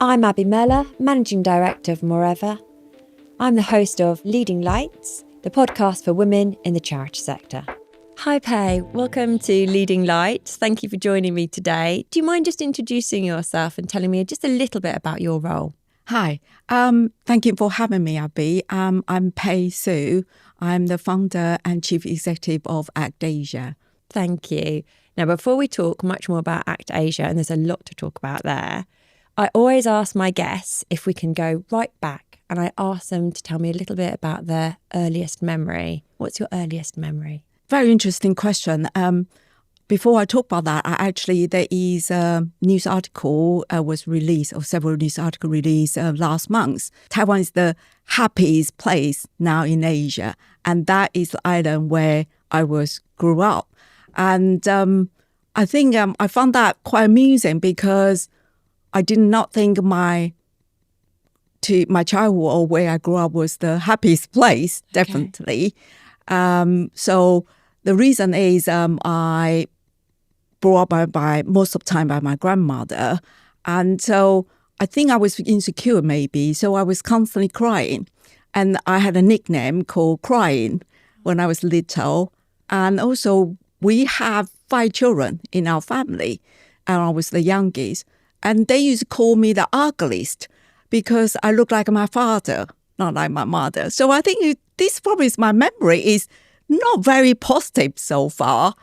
I'm Abi Mellor, Managing Director of Moreover. I'm the host of Leading Lights, the podcast for women in the charity sector. Hi Pei, welcome to Leading Lights. Thank you for joining me today. Do you mind just introducing yourself and telling me just a little bit about your role? Hi, thank you for having me, Abi. I'm Pei Su. I'm the founder and chief executive of ACTAsia. Thank you. Now, before we talk much more about ACTAsia, and there's a lot to talk about there, I always ask my guests if we can go right back, and I ask them to tell me a little bit about their earliest memory. What's your earliest memory? Very interesting question. Before I talk about that, there is a news article was released, or several news articles released last month. Taiwan is the happiest place now in Asia, and that is the island where I grew up. And I think I found that quite amusing because I did not think my childhood or where I grew up was the happiest place, definitely. Okay. So the reason is I grew up by most of the time by my grandmother. And so I think I was insecure maybe. So I was constantly crying. And I had a nickname called Crying when I was little. And also we have 5 children in our family. And I was the youngest. And they used to call me the ugliest because I look like my father, not like my mother. So I think this probably is my memory is not very positive so far,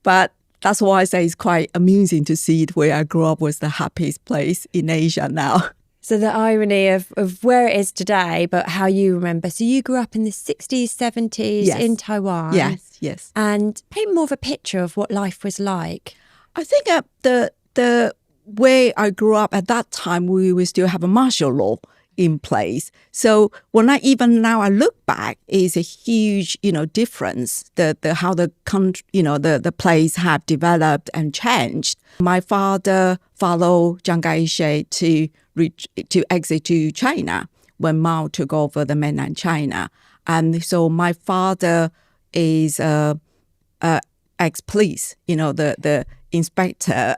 but that's why I say it's quite amusing to see it where I grew up was the happiest place in Asia now. So the irony of where it is today, but how you remember. So you grew up in the 60s, 70s in Taiwan. Yes. And paint more of a picture of what life was like. I think the way I grew up at that time, we will still have a martial law in place. So when even now I look back, is a huge, difference. How the country, the place have developed and changed. My father followed Chiang Kai-shek to exit to China when Mao took over the mainland China, and so my father is ex-police, the inspector.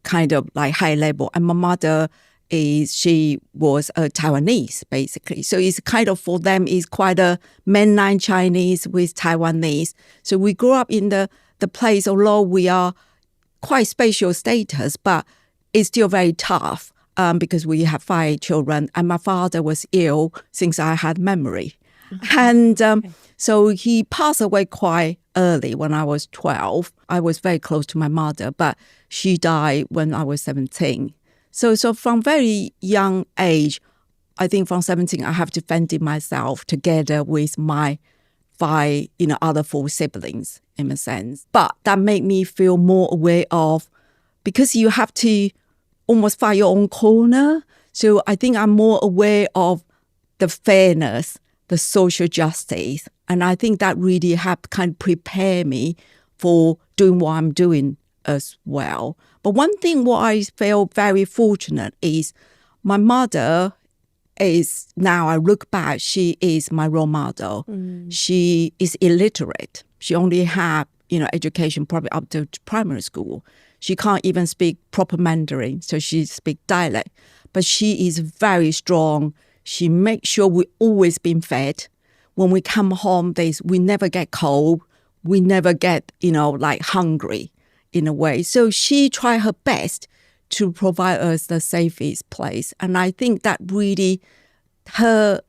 Kind of like high level, and my mother she was a Taiwanese basically, so it's kind of for them is quite a mainland Chinese with Taiwanese. So we grew up in the place, although we are quite special status, but it's still very tough because we have 5 children, and my father was ill since I had memory. And so he passed away quite early when I was 12. I was very close to my mother, but she died when I was 17. So from very young age, I think from 17, I have defended myself together with my 5, other 4 siblings in a sense. But that made me feel more aware of, because you have to almost fight your own corner. So I think I'm more aware of the fairness, the social justice. And I think that really helped kind of prepare me for doing what I'm doing as well. But one thing what I feel very fortunate is my mother is, now I look back, she is my role model. She is illiterate. She only had, education probably up to primary school. She can't even speak proper Mandarin, so she speaks dialect. But she is very strong. She makes sure we always been fed. When we come home, we never get cold. We never get, hungry in a way. So she tried her best to provide us the safest place. And I think that really her,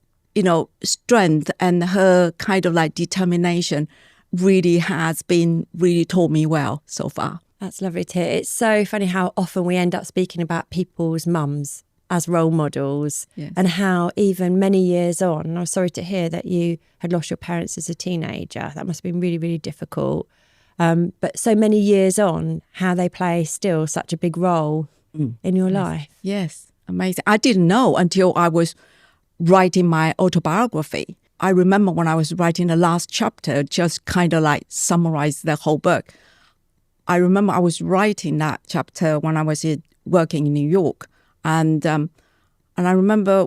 strength and her kind of determination really has been really taught me well so far. That's lovely to hear. It's so funny how often we end up speaking about people's mums as role models, and how even many years on, and I'm sorry to hear that you had lost your parents as a teenager. That must have been really, really difficult. But so many years on, how they play still such a big role in your life. Yes, amazing. I didn't know until I was writing my autobiography. I remember when I was writing the last chapter, just kind of summarize the whole book. I remember I was writing that chapter when I was working in New York. And I remember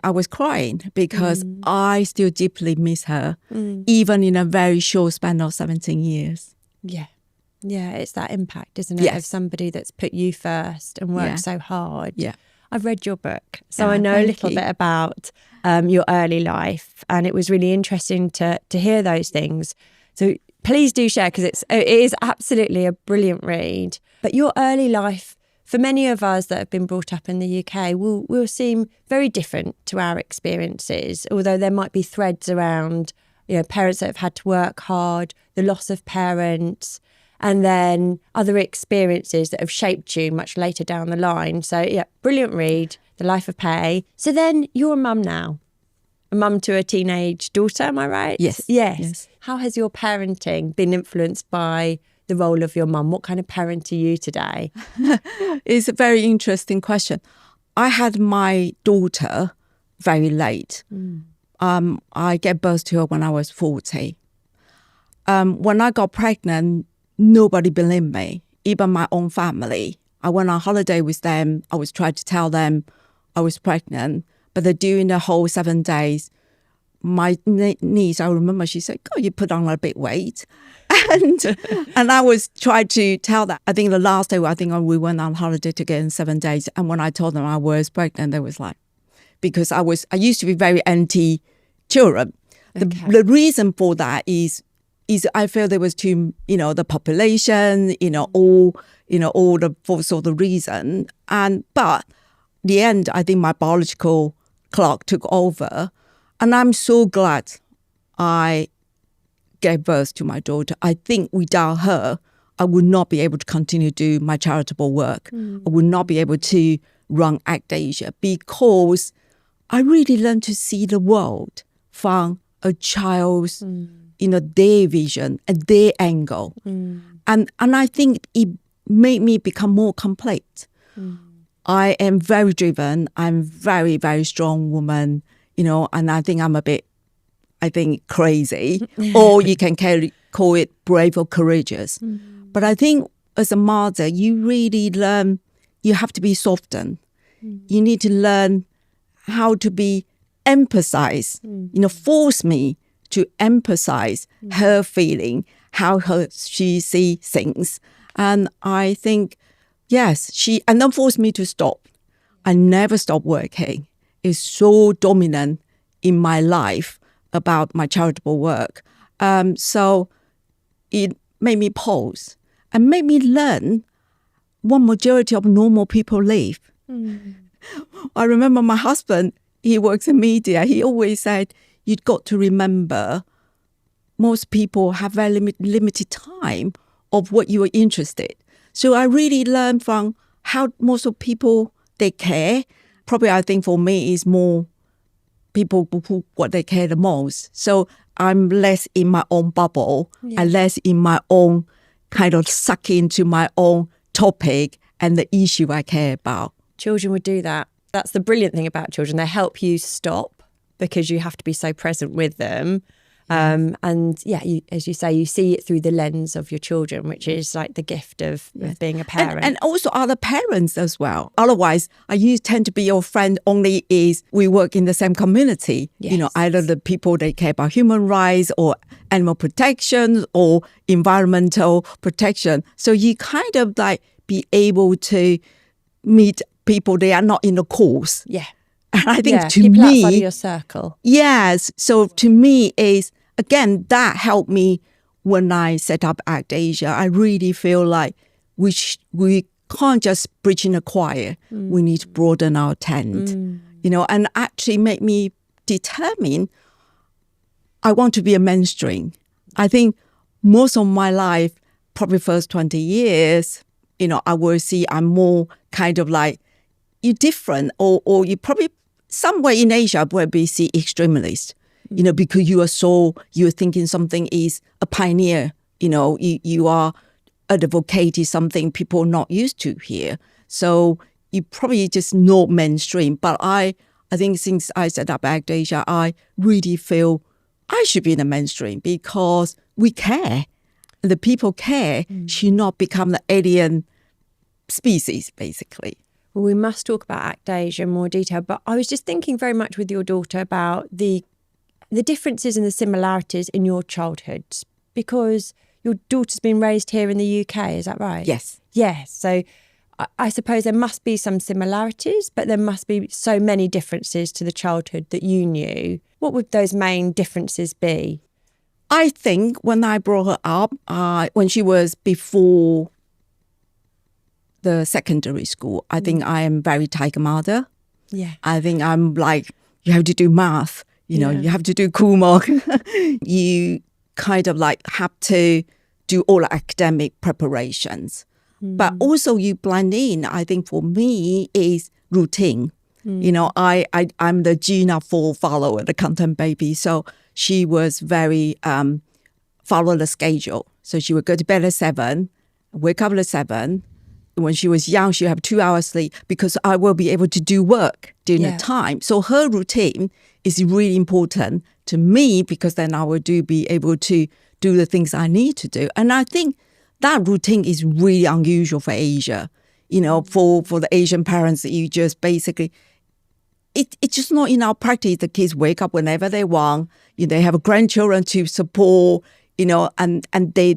I was crying because I still deeply miss her, even in a very short span of 17 years. Yeah. Yeah, it's that impact, isn't it, of somebody that's put you first and worked so hard. Yeah. I've read your book, so I know a little bit about your early life, and it was really interesting to hear those things. So please do share, because it is absolutely a brilliant read. But your early life, for many of us that have been brought up in the UK, will seem very different to our experiences, although there might be threads around, parents that have had to work hard, the loss of parents, and then other experiences that have shaped you much later down the line. So yeah, brilliant read, The Life of Pei. So then you're a mum now, a mum to a teenage daughter, am I right? Yes. How has your parenting been influenced by the role of your mum? What kind of parent are you today? It's a very interesting question. I had my daughter very late. I gave birth to her when I was 40. When I got pregnant, nobody believed me, even my own family. I went on holiday with them. I was trying to tell them I was pregnant. But during the whole 7 days, my niece, I remember she said, "God, you put on a bit weight." And I was trying to tell that. I think the last day, we went on holiday together in 7 days. And when I told them I was pregnant, they was like, because I used to be very anti-children. Okay. The reason for that is I feel there was too, the population, all the sort of reason. But the end, I think my biological clock took over. And I'm so glad I gave birth to my daughter. I think without her, I would not be able to continue to do my charitable work. I would not be able to run ACTAsia, because I really learned to see the world from a child's their vision and their angle. And I think it made me become more complete. I am very driven. I'm very, very strong woman, and I think I'm a bit, crazy, or you can call it brave or courageous. But I think as a mother, you really learn, you have to be softened. You need to learn how to be empathize, force me to emphasize her feeling, how she sees things. And I think, yes, and then forced me to stop. I never stopped working. It's so dominant in my life about my charitable work. So it made me pause and made me learn what majority of normal people live. I remember my husband, he works in media. He always said, you've got to remember most people have very limited time of what you are interested. So I really learned from how most of people, they care. Probably I think for me is more people who what they care the most. So I'm less in my own bubble and less in my own kind of suck into my own topic and the issue I care about. Children would do that. That's the brilliant thing about children. They help you stop because you have to be so present with them. And as you say, you see it through the lens of your children, which is like the gift of being a parent. And also other parents as well. Otherwise, I tend to be your friend only is we work in the same community. Yes. Either the people they care about human rights or animal protection or environmental protection. So you kind of like be able to meet people, they are not in the course. Yeah. And I think to people me, outside of your circle. Yes. So to me is, again, that helped me when I set up ACTAsia. I really feel like we can't just preach in a choir. We need to broaden our tent, and actually make me determine I want to be a mainstream. I think most of my life, probably first 20 years, I will see I'm more kind of like, you're different or you probably somewhere in Asia where we see extremists, because you're thinking something is a pioneer, you are advocating something people are not used to here. So you probably just not mainstream. But I think since I set up ACTAsia, I really feel I should be in the mainstream because we care. The people care should not become the alien species, basically. Well, we must talk about ACTAsia in more detail, but I was just thinking very much with your daughter about the differences and the similarities in your childhoods, because your daughter's been raised here in the UK, is that right? Yes. Yes. So I suppose there must be some similarities, but there must be so many differences to the childhood that you knew. What would those main differences be? I think when I brought her up, when she was before the secondary school, I think I am very tiger mother. Yeah. I think I'm like, you have to do math, you have to do Kumok. You kind of like have to do all the academic preparations. But also you blend in, I think for me, is routine. I'm the Gina 4 follower, the content baby. So she was very follow the schedule. So she would go to bed at 7, wake up at 7. When she was young, she would have 2 hours sleep because I will be able to do work during the time. So her routine is really important to me because then I will be able to do the things I need to do. And I think that routine is really unusual for Asia. For the Asian parents, you just basically, it's just not in our practice. The kids wake up whenever they want. They have grandchildren to support, and they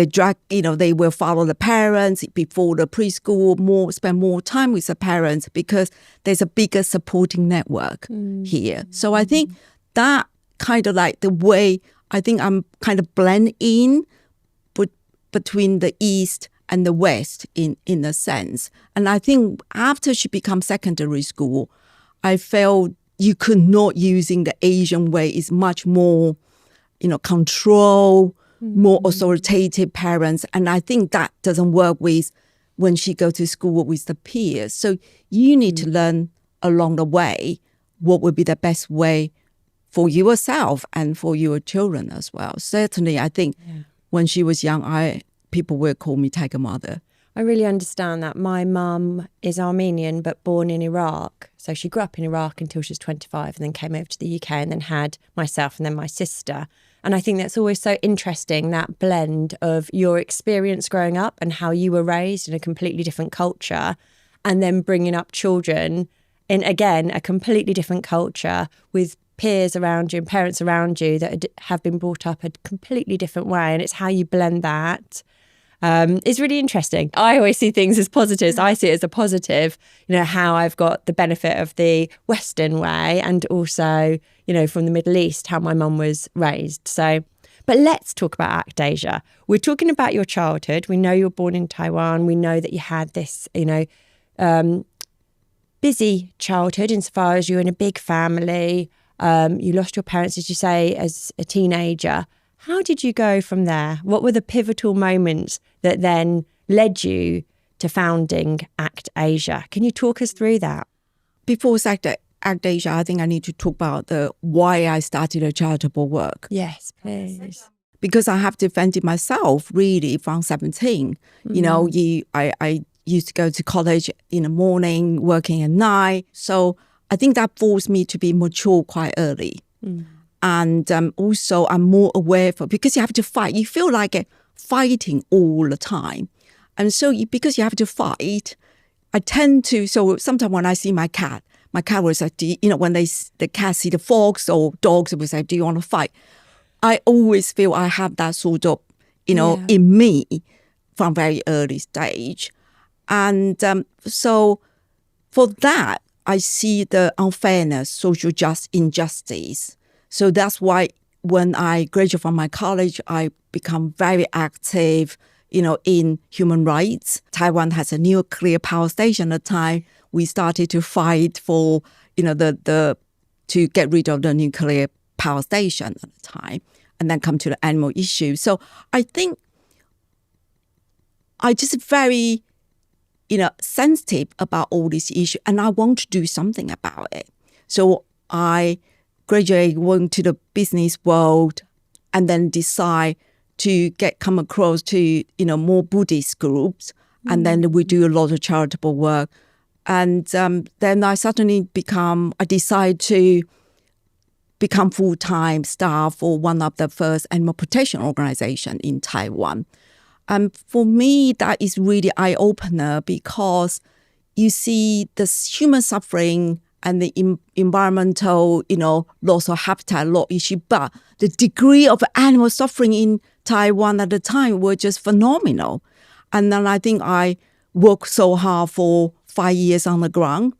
drag, they will follow the parents before the preschool, spend more time with the parents because there's a bigger supporting network here. So I think that kind of like the way I think I'm kind of blend in between the East and the West in a sense. And I think after she becomes secondary school, I felt you could not using the Asian way. It's much more, control, more authoritative parents. And I think that doesn't work with when she goes to school with the peers. So you need to learn along the way what would be the best way for yourself and for your children as well. Certainly, I think when she was young, people would call me tiger mother. I really understand that. My mum is Armenian but born in Iraq. So she grew up in Iraq until she was 25 and then came over to the UK and then had myself and then my sister. And I think that's always so interesting, that blend of your experience growing up and how you were raised in a completely different culture and then bringing up children in, again, a completely different culture with peers around you and parents around you that have been brought up a completely different way. And it's how you blend that. It's really interesting. I always see things as positives. I see it as a positive, how I've got the benefit of the Western way and also, from the Middle East, how my mum was raised. So, but let's talk about ACTAsia. We're talking about your childhood. We know you were born in Taiwan. We know that you had this, busy childhood insofar as you were in a big family. You lost your parents, as you say, as a teenager. How did you go from there? What were the pivotal moments that then led you to founding ACTAsia? Can you talk us through that? Before ACTAsia, I think I need to talk about why I started a charitable work. Yes, please. Because I have defended myself really from 17. I used to go to college in the morning, working at night. So I think that forced me to be mature quite early. And also I'm more aware because you have to fight. You feel like fighting all the time. And so because you have to fight, I tend to, so sometimes when I see my cat was like, when the cat see the fox or dogs, it was like, do you want to fight? I always feel I have that sort of, in me from very early stage. And so for that, I see the unfairness, social injustice. So that's why when I graduated from my college, I become very active, in human rights. Taiwan has a nuclear power station at the time. We started to fight for, to get rid of the nuclear power station at the time, and then come to the animal issue. So I think I just very, sensitive about all these issues, and I want to do something about it. So I graduate, went to the business world, and then decide to come across to, more Buddhist groups. And then we do a lot of charitable work. And then I suddenly I decide to become full-time staff for one of the first animal protection organization in Taiwan. For me, that is really eye-opener because you see the human suffering and the environmental, loss of habitat, law issue, but the degree of animal suffering in Taiwan at the time were just phenomenal. And then I think I worked so hard for 5 years on the ground,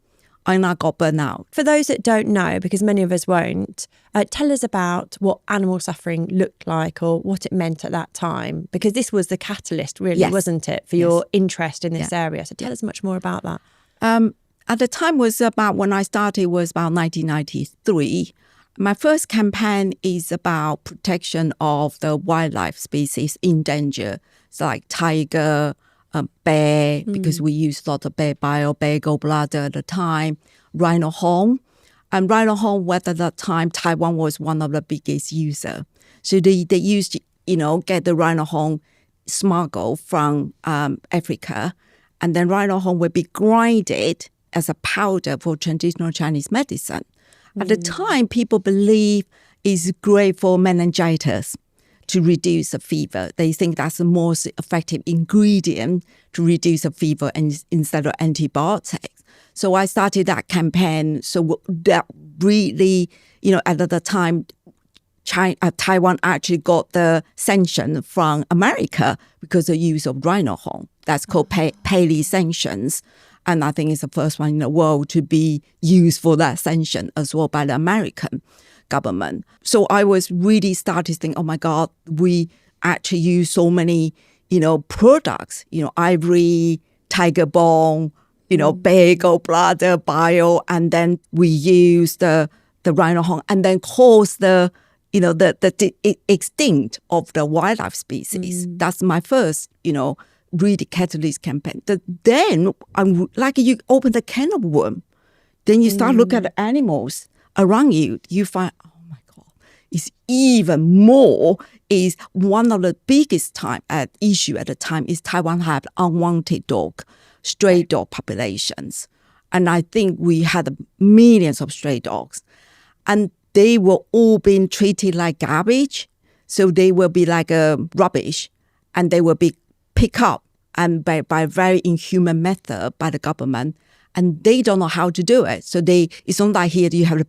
and I got burnt out. For those that don't know, because many of us won't, tell us about what animal suffering looked like or what it meant at that time, because this was the catalyst, really, wasn't it, for your interest in this area? So tell us much more about that. At the time when I started was about 1993. My first campaign is about protection of the wildlife species in danger. It's like tiger, bear, because we used a lot of bear gallbladder at the time, rhino horn. And rhino horn, at that time, Taiwan was one of the biggest users. So they used, get the rhino horn smuggled from Africa. And then rhino horn would be grinded as a powder for traditional Chinese medicine. At the time, people believe it's great for meningitis to reduce the fever. They think that's the most effective ingredient to reduce the fever instead of antibiotics. So I started that campaign. So that really, at the time, Taiwan actually got the sanction from America because of the use of rhino horn. That's called Paley sanctions. And I think it's the first one in the world to be used for that sanction as well by the American government. So I was really starting to think, oh my God, we actually use so many, products, ivory, tiger bone, bear gallbladder, bile, and then we use the rhino horn and then cause the extinct of the wildlife species. That's my first, really catalyst campaign. Then, like you open the can of worm, then you start looking at the animals around you, you find, oh my God, it's even more, is one of the biggest issue at the time is Taiwan had unwanted stray dog populations. And I think we had millions of stray dogs. And they were all being treated like garbage. So they will be like rubbish, and they will be picked up and by very inhuman method by the government. And they don't know how to do it. So it's not like here you have the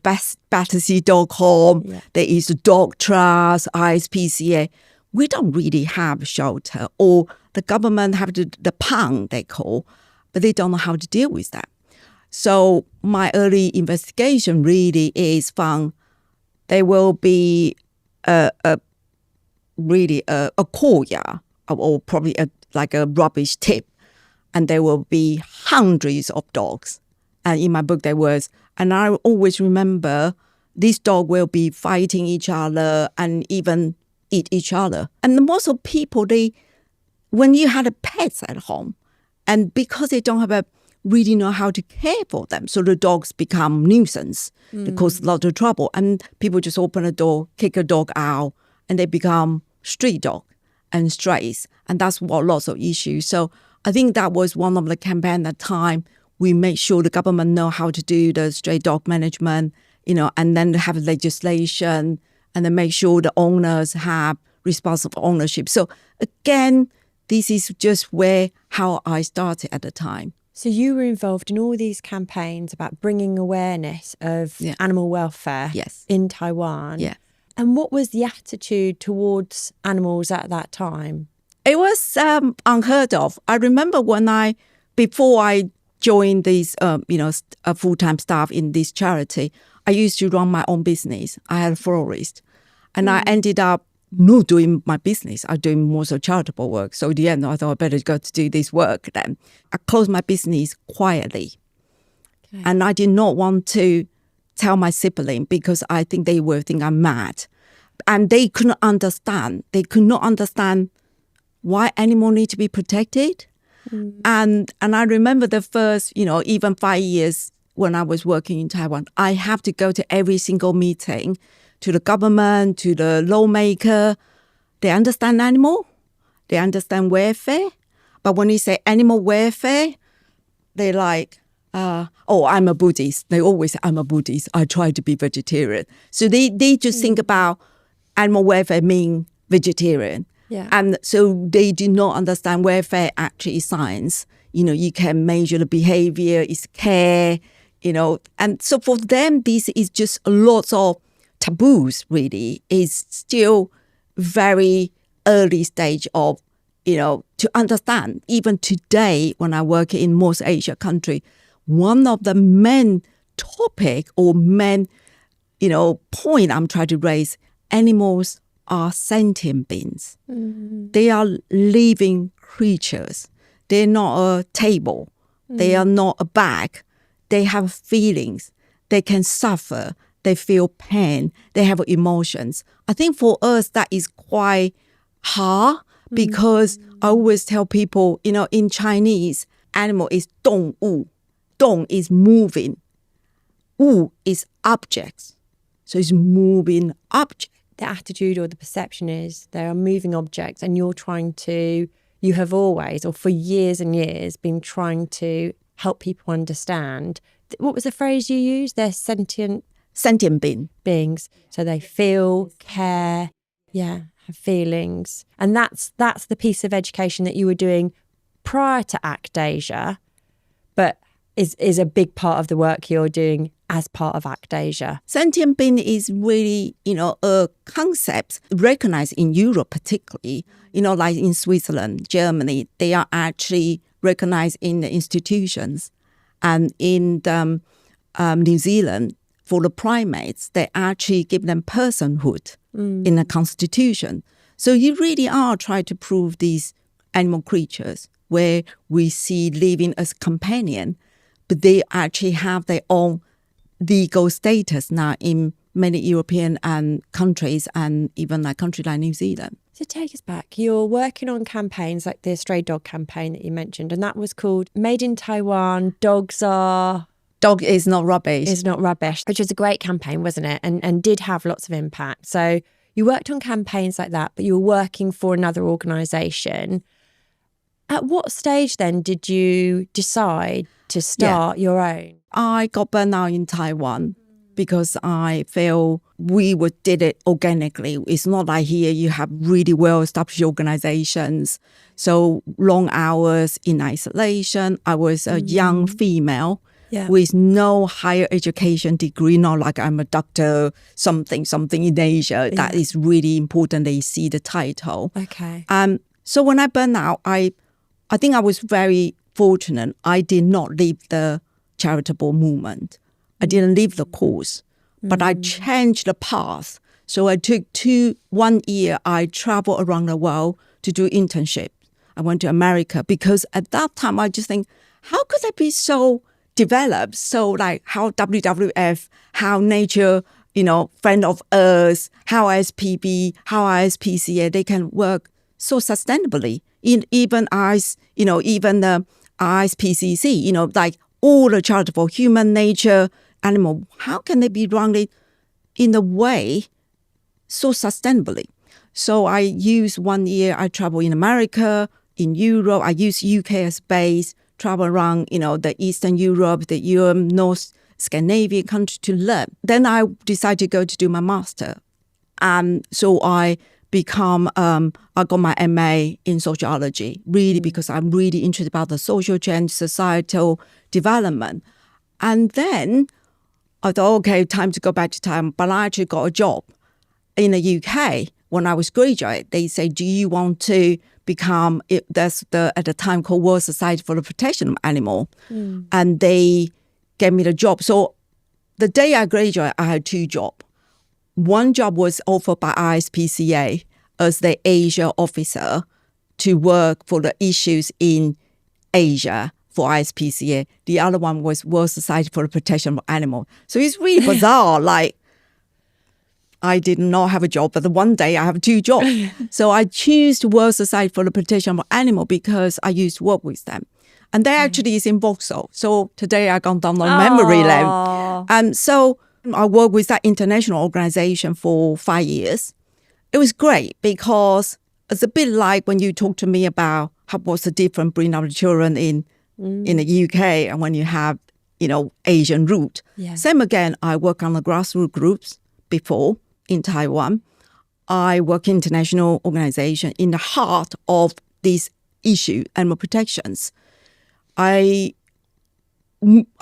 advocacy.com, there is the Dog Trust, ISPCA. We don't really have shelter, or the government have the pound they call, but they don't know how to deal with that. So my early investigation really is found there will be a courtyard or probably like a rubbish tip, and there will be hundreds of dogs. And in my book there was, and I always remember these dogs will be fighting each other and even eat each other. And most of people, when you had pets at home, and because they don't have really know how to care for them, so the dogs become nuisance. They cause a lot of trouble. And people just open a door, kick a dog out, and they become street dog and strays. And that's what lots of issues. So I think that was one of the campaigns at the time. We made sure the government know how to do the stray dog management, and then have legislation, and then make sure the owners have responsible ownership. So again, this is just how I started at the time. So you were involved in all these campaigns about bringing awareness of animal welfare in Taiwan. Yeah. And what was the attitude towards animals at that time? It was unheard of. I remember before I joined this, a full-time staff in this charity, I used to run my own business. I had a florist, and I ended up not doing my business. I was doing more so charitable work. So in the end, I thought I better go to do this work then. I closed my business quietly. Okay. And I did not want to tell my sibling because I think they would think I'm mad. And they couldn't understand. They could not understand why animals need to be protected. And I remember the first, even 5 years when I was working in Taiwan, I have to go to every single meeting, to the government, to the lawmaker. They understand animal. They understand welfare. But when you say animal welfare, they're like, I'm a Buddhist. They always say, I'm a Buddhist. I try to be vegetarian. So they just think about animal welfare mean vegetarian. Yeah. And so they do not understand welfare actually is science. You can measure the behavior, it's care, And so for them, this is just lots of taboos, really. It's still very early stage of to understand. Even today, when I work in most Asia country, one of the main topic or main, point I'm trying to raise, animals are sentient beings. Mm-hmm. They are living creatures. They're not a table. Mm-hmm. They are not a bag. They have feelings. They can suffer. They feel pain. They have emotions. I think for us, that is quite hard because I always tell people, in Chinese, animal is 动物. 动 is moving. 物 is objects. So it's moving objects. The attitude or the perception is they are moving objects, and you have always, or for years and years, been trying to help people understand. What was the phrase you used? They're sentient beings. So they feel, care, have feelings. And that's the piece of education that you were doing prior to ACTAsia, but is a big part of the work you're doing as part of ACTAsia. Sentient being is really, a concept recognized in Europe particularly, like in Switzerland, Germany, they are actually recognized in the institutions. And in New Zealand, for the primates, they actually give them personhood in the constitution. So you really are trying to prove these animal creatures where we see living as companion, but they actually have their own legal status now in many European countries and even like country like New Zealand. So take us back. You're working on campaigns like the stray dog campaign that you mentioned, and that was called Made in Taiwan, Dog is not rubbish. Is not rubbish, which was a great campaign, wasn't it? And did have lots of impact. So you worked on campaigns like that, but you were working for another organisation. At what stage then did you decide to start your own? I got burned out in Taiwan because I feel we did it organically. It's not like here you have really well-established organizations. So long hours in isolation. I was a young female with no higher education degree, not like I'm a doctor, something in Asia. Yeah. That is really important. They see the title. Okay. So when I burned out, I think I was very fortunate. I did not leave the charitable movement. I didn't leave the course, but I changed the path. So I took 1 year, I traveled around the world to do internship. I went to America because at that time I just think, how could I be so developed? So like how WWF, how nature, friend of Earth, how ISPB, how ISPCA, they can work so sustainably. Even the ISPCC, like all the charitable human nature, animal, how can they be run in a way so sustainably? So I used 1 year, I traveled in America, in Europe, I used UK as base, travel around, the Eastern Europe, the Europe, North Scandinavian country to learn. Then I decided to go to do my master. So I got my MA in sociology, really because I'm really interested about the social change, societal development. And then I thought, okay, time to go back to Taiwan. But I actually got a job in the UK when I was graduate. They say, do you want to become, that's at the time called World Society for the Protection of Animals. And they gave me the job. So the day I graduated, I had 2 jobs. One job was offered by ISPCA as the Asia officer to work for the issues in Asia for ISPCA. The other one was World Society for the Protection of Animals. So it's really bizarre. Like, I did not have a job, but one day I have 2 jobs. So I choose the World Society for the Protection of Animals because I used to work with them. And that actually is in Vauxhall. So today I gone down on memory lane. And so I worked with that international organization for 5 years. It was great because it's a bit like when you talk to me about what's the difference bringing up the children in the UK and when you have, Asian root. Yeah. Same again, I work on the grassroots groups before in Taiwan. I work in international organization in the heart of this issue, animal protections. I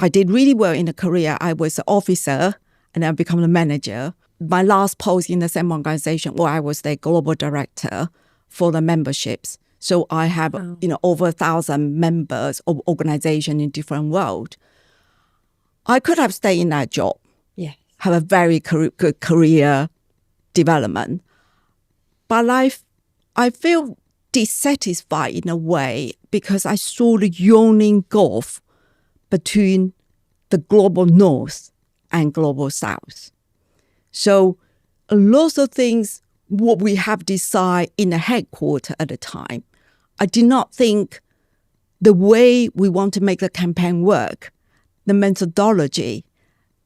did really well in the career. I was an officer and I became a manager. My last post in the same organization, I was the global director for the memberships. So I have, over 1,000 members of organization in different world. I could have stayed in that job, have a very good career development. But I feel dissatisfied in a way because I saw the yawning gulf between the global north and global south. So a lot of things, what we have decided in the headquarters at the time, I did not think the way we want to make the campaign work, the methodology,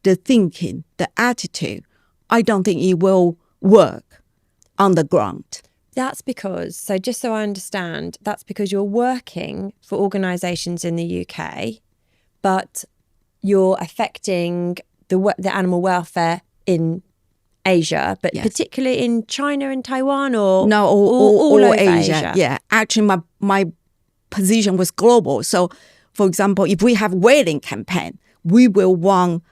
the thinking, the attitude, I don't think it will work on the ground. That's because, so just so I understand, that's because you're working for organisations in the UK, but you're affecting the animal welfare in Asia, but particularly in China and Taiwan, or no, all over Asia. Yeah, actually, my position was global. So, for example, if we have whaling campaign, we will want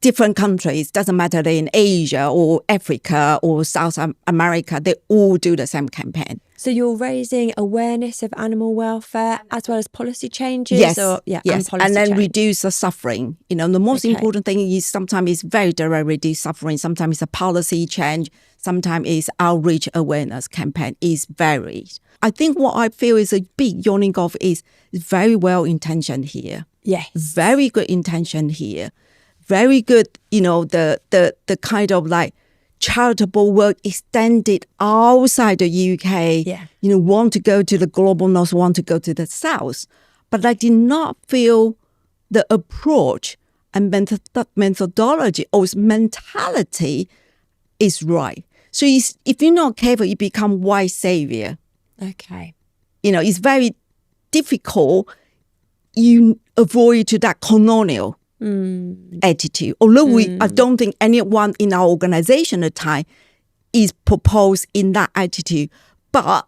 different countries, doesn't matter they're in Asia or Africa or South America, they all do the same campaign. So you're raising awareness of animal welfare as well as policy changes? Yes, and then reduce the suffering. The most important thing is sometimes it's very direct, reduce suffering. Sometimes it's a policy change. Sometimes it's outreach awareness campaign. It's varied. I think what I feel is a big yawning gulf is very well intentioned here. Yes. Very good intention here. Very good, the kind of like charitable work extended outside the UK, want to go to the global north, want to go to the south. But I did not feel the approach and methodology or mentality is right. So if you're not careful, you become white savior. Okay. It's very difficult. You avoid to that colonial attitude. Although I don't think anyone in our organization at the time is proposed in that attitude, but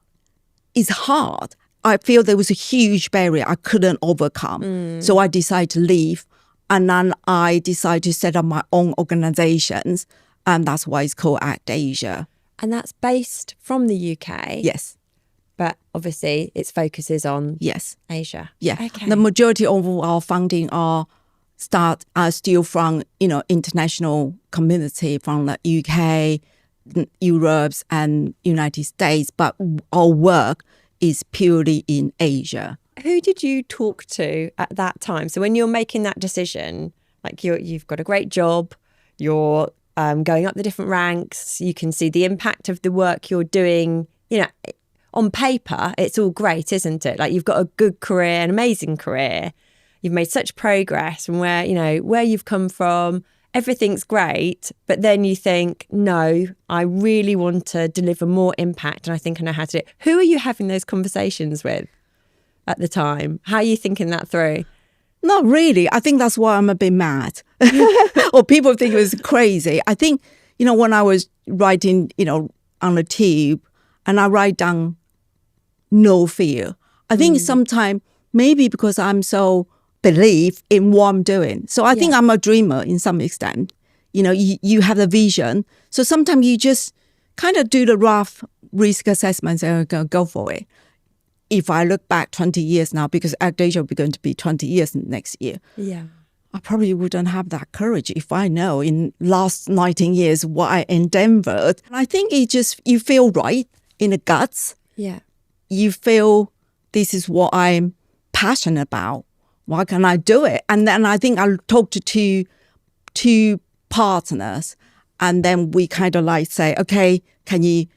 it's hard. I feel there was a huge barrier I couldn't overcome. So I decided to leave, and then I decided to set up my own organizations, and that's why it's called ACTAsia. And that's based from the UK? Yes. But obviously its focus is on Asia. Yeah. Okay. The majority of our funding are still from, international community from the UK, Europe and United States, but our work is purely in Asia. Who did you talk to at that time? So when you're making that decision, like you've got a great job, you're going up the different ranks, you can see the impact of the work you're doing, on paper, it's all great, isn't it? Like you've got a good career, an amazing career. You've made such progress from where you've come from. Everything's great. But then you think, no, I really want to deliver more impact and I think I know how to do it. Who are you having those conversations with at the time? How are you thinking that through? Not really. I think that's why I'm a bit mad. Or people think it was crazy. I think, when I was writing, on the tube and I write down no fear. I think sometimes maybe because I'm so believe in what I'm doing. So I think I'm a dreamer in some extent. You have a vision. So sometimes you just kind of do the rough risk assessment and go for it. If I look back 20 years now, because ACTAsia will be going to be 20 years next year, I probably wouldn't have that courage if I know in last 19 years what I endeavored. I think you feel right in the guts. Yeah. You feel this is what I'm passionate about. Why can I do it? And then I think I talked to two partners, and then we kind of like say, okay, can you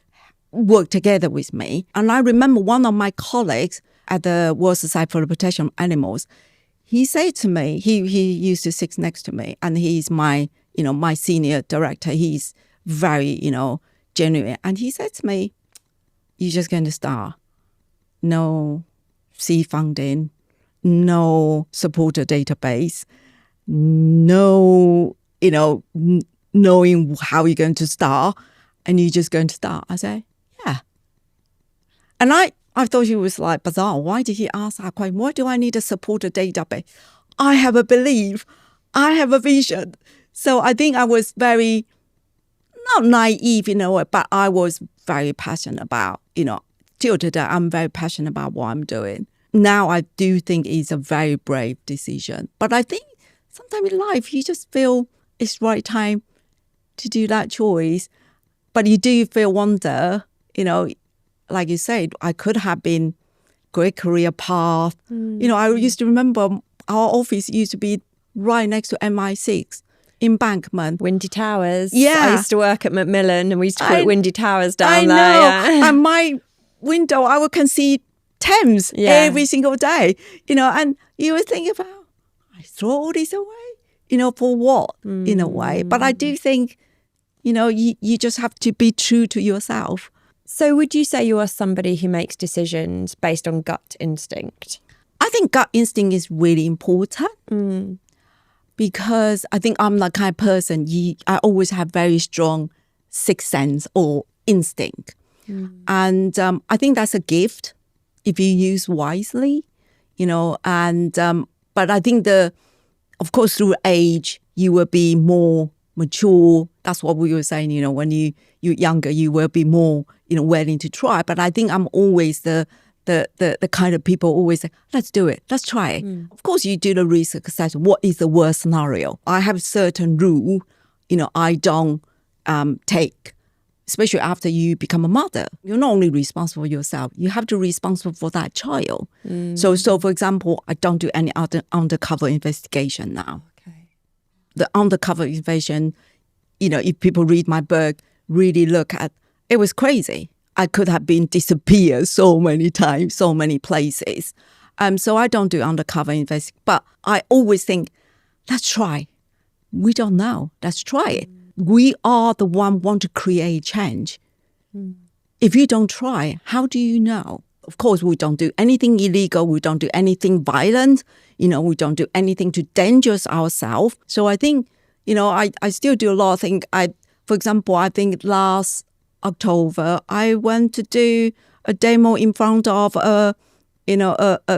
work together with me? And I remember one of my colleagues at the World Society for the Protection of Animals, he said to me, he used to sit next to me, and he's my senior director. He's very, genuine. And he said to me, you're just going to start. No seed funding, no supporter database, no, knowing how you're going to start, and you're just going to start. I say, yeah. And I thought he was like bizarre. Why did he ask that question? Why do I need a supporter database? I have a belief. I have a vision. So I think I was very, not naive in a way, but I was very passionate about, till today, I'm very passionate about what I'm doing. Now, I do think it's a very brave decision. But I think sometimes in life, you just feel it's the right time to do that choice. But you do feel wonder, like you said, I could have been great career path. I used to remember our office used to be right next to MI6, Embankment. Windy Towers. Yeah. I used to work at Macmillan and we used to call it Windy Towers down there. I know. Yeah. And my window, I can see Thames every single day, and you would think about, I throw all this away, for what, in a way. But I do think, you just have to be true to yourself. So would you say you are somebody who makes decisions based on gut instinct? I think gut instinct is really important because I think I'm the kind of person, I always have very strong sixth sense or instinct. And I think that's a gift if you use wisely, but I think of course, through age, you will be more mature. That's what we were saying, when you're younger, you will be more, willing to try. But I think I'm always the kind of people always say, let's do it, let's try it. Of course, you do the research assessment. What is the worst scenario? I have a certain rule, I don't take, especially after you become a mother. You're not only responsible for yourself, you have to be responsible for that child. So for example, I don't do any other undercover investigation now. The undercover investigation, if people read my book, really look at, it was crazy. I could have been disappeared so many times, so many places. So I don't do undercover investigation, but I always think, let's try. We don't know. Let's try it. We are the one want to create change. If you don't try, how do you know? Of course, we don't do anything illegal. We don't do anything violent. We don't do anything to dangerous ourselves. So I think, I still do a lot of things. For example, I think last October, I went to do a demo in front of a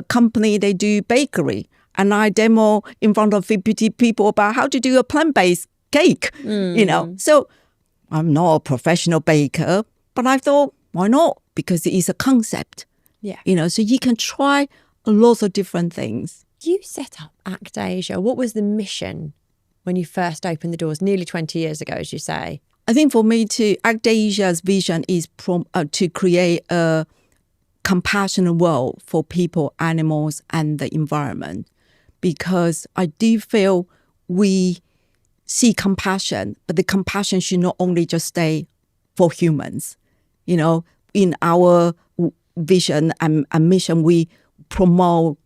company, they do bakery. And I demo in front of 50 people about how to do a plant-based cake, So I'm not a professional baker, but I thought, why not? Because it is a concept. So you can try a lot of different things. You set up ACTAsia. What was the mission when you first opened the doors nearly 20 years ago, as you say? I think for me, ACTAsia's vision is to create a compassionate world for people, animals, and the environment. Because I do feel we see compassion, but the compassion should not only just stay for humans. In our vision and mission, we promote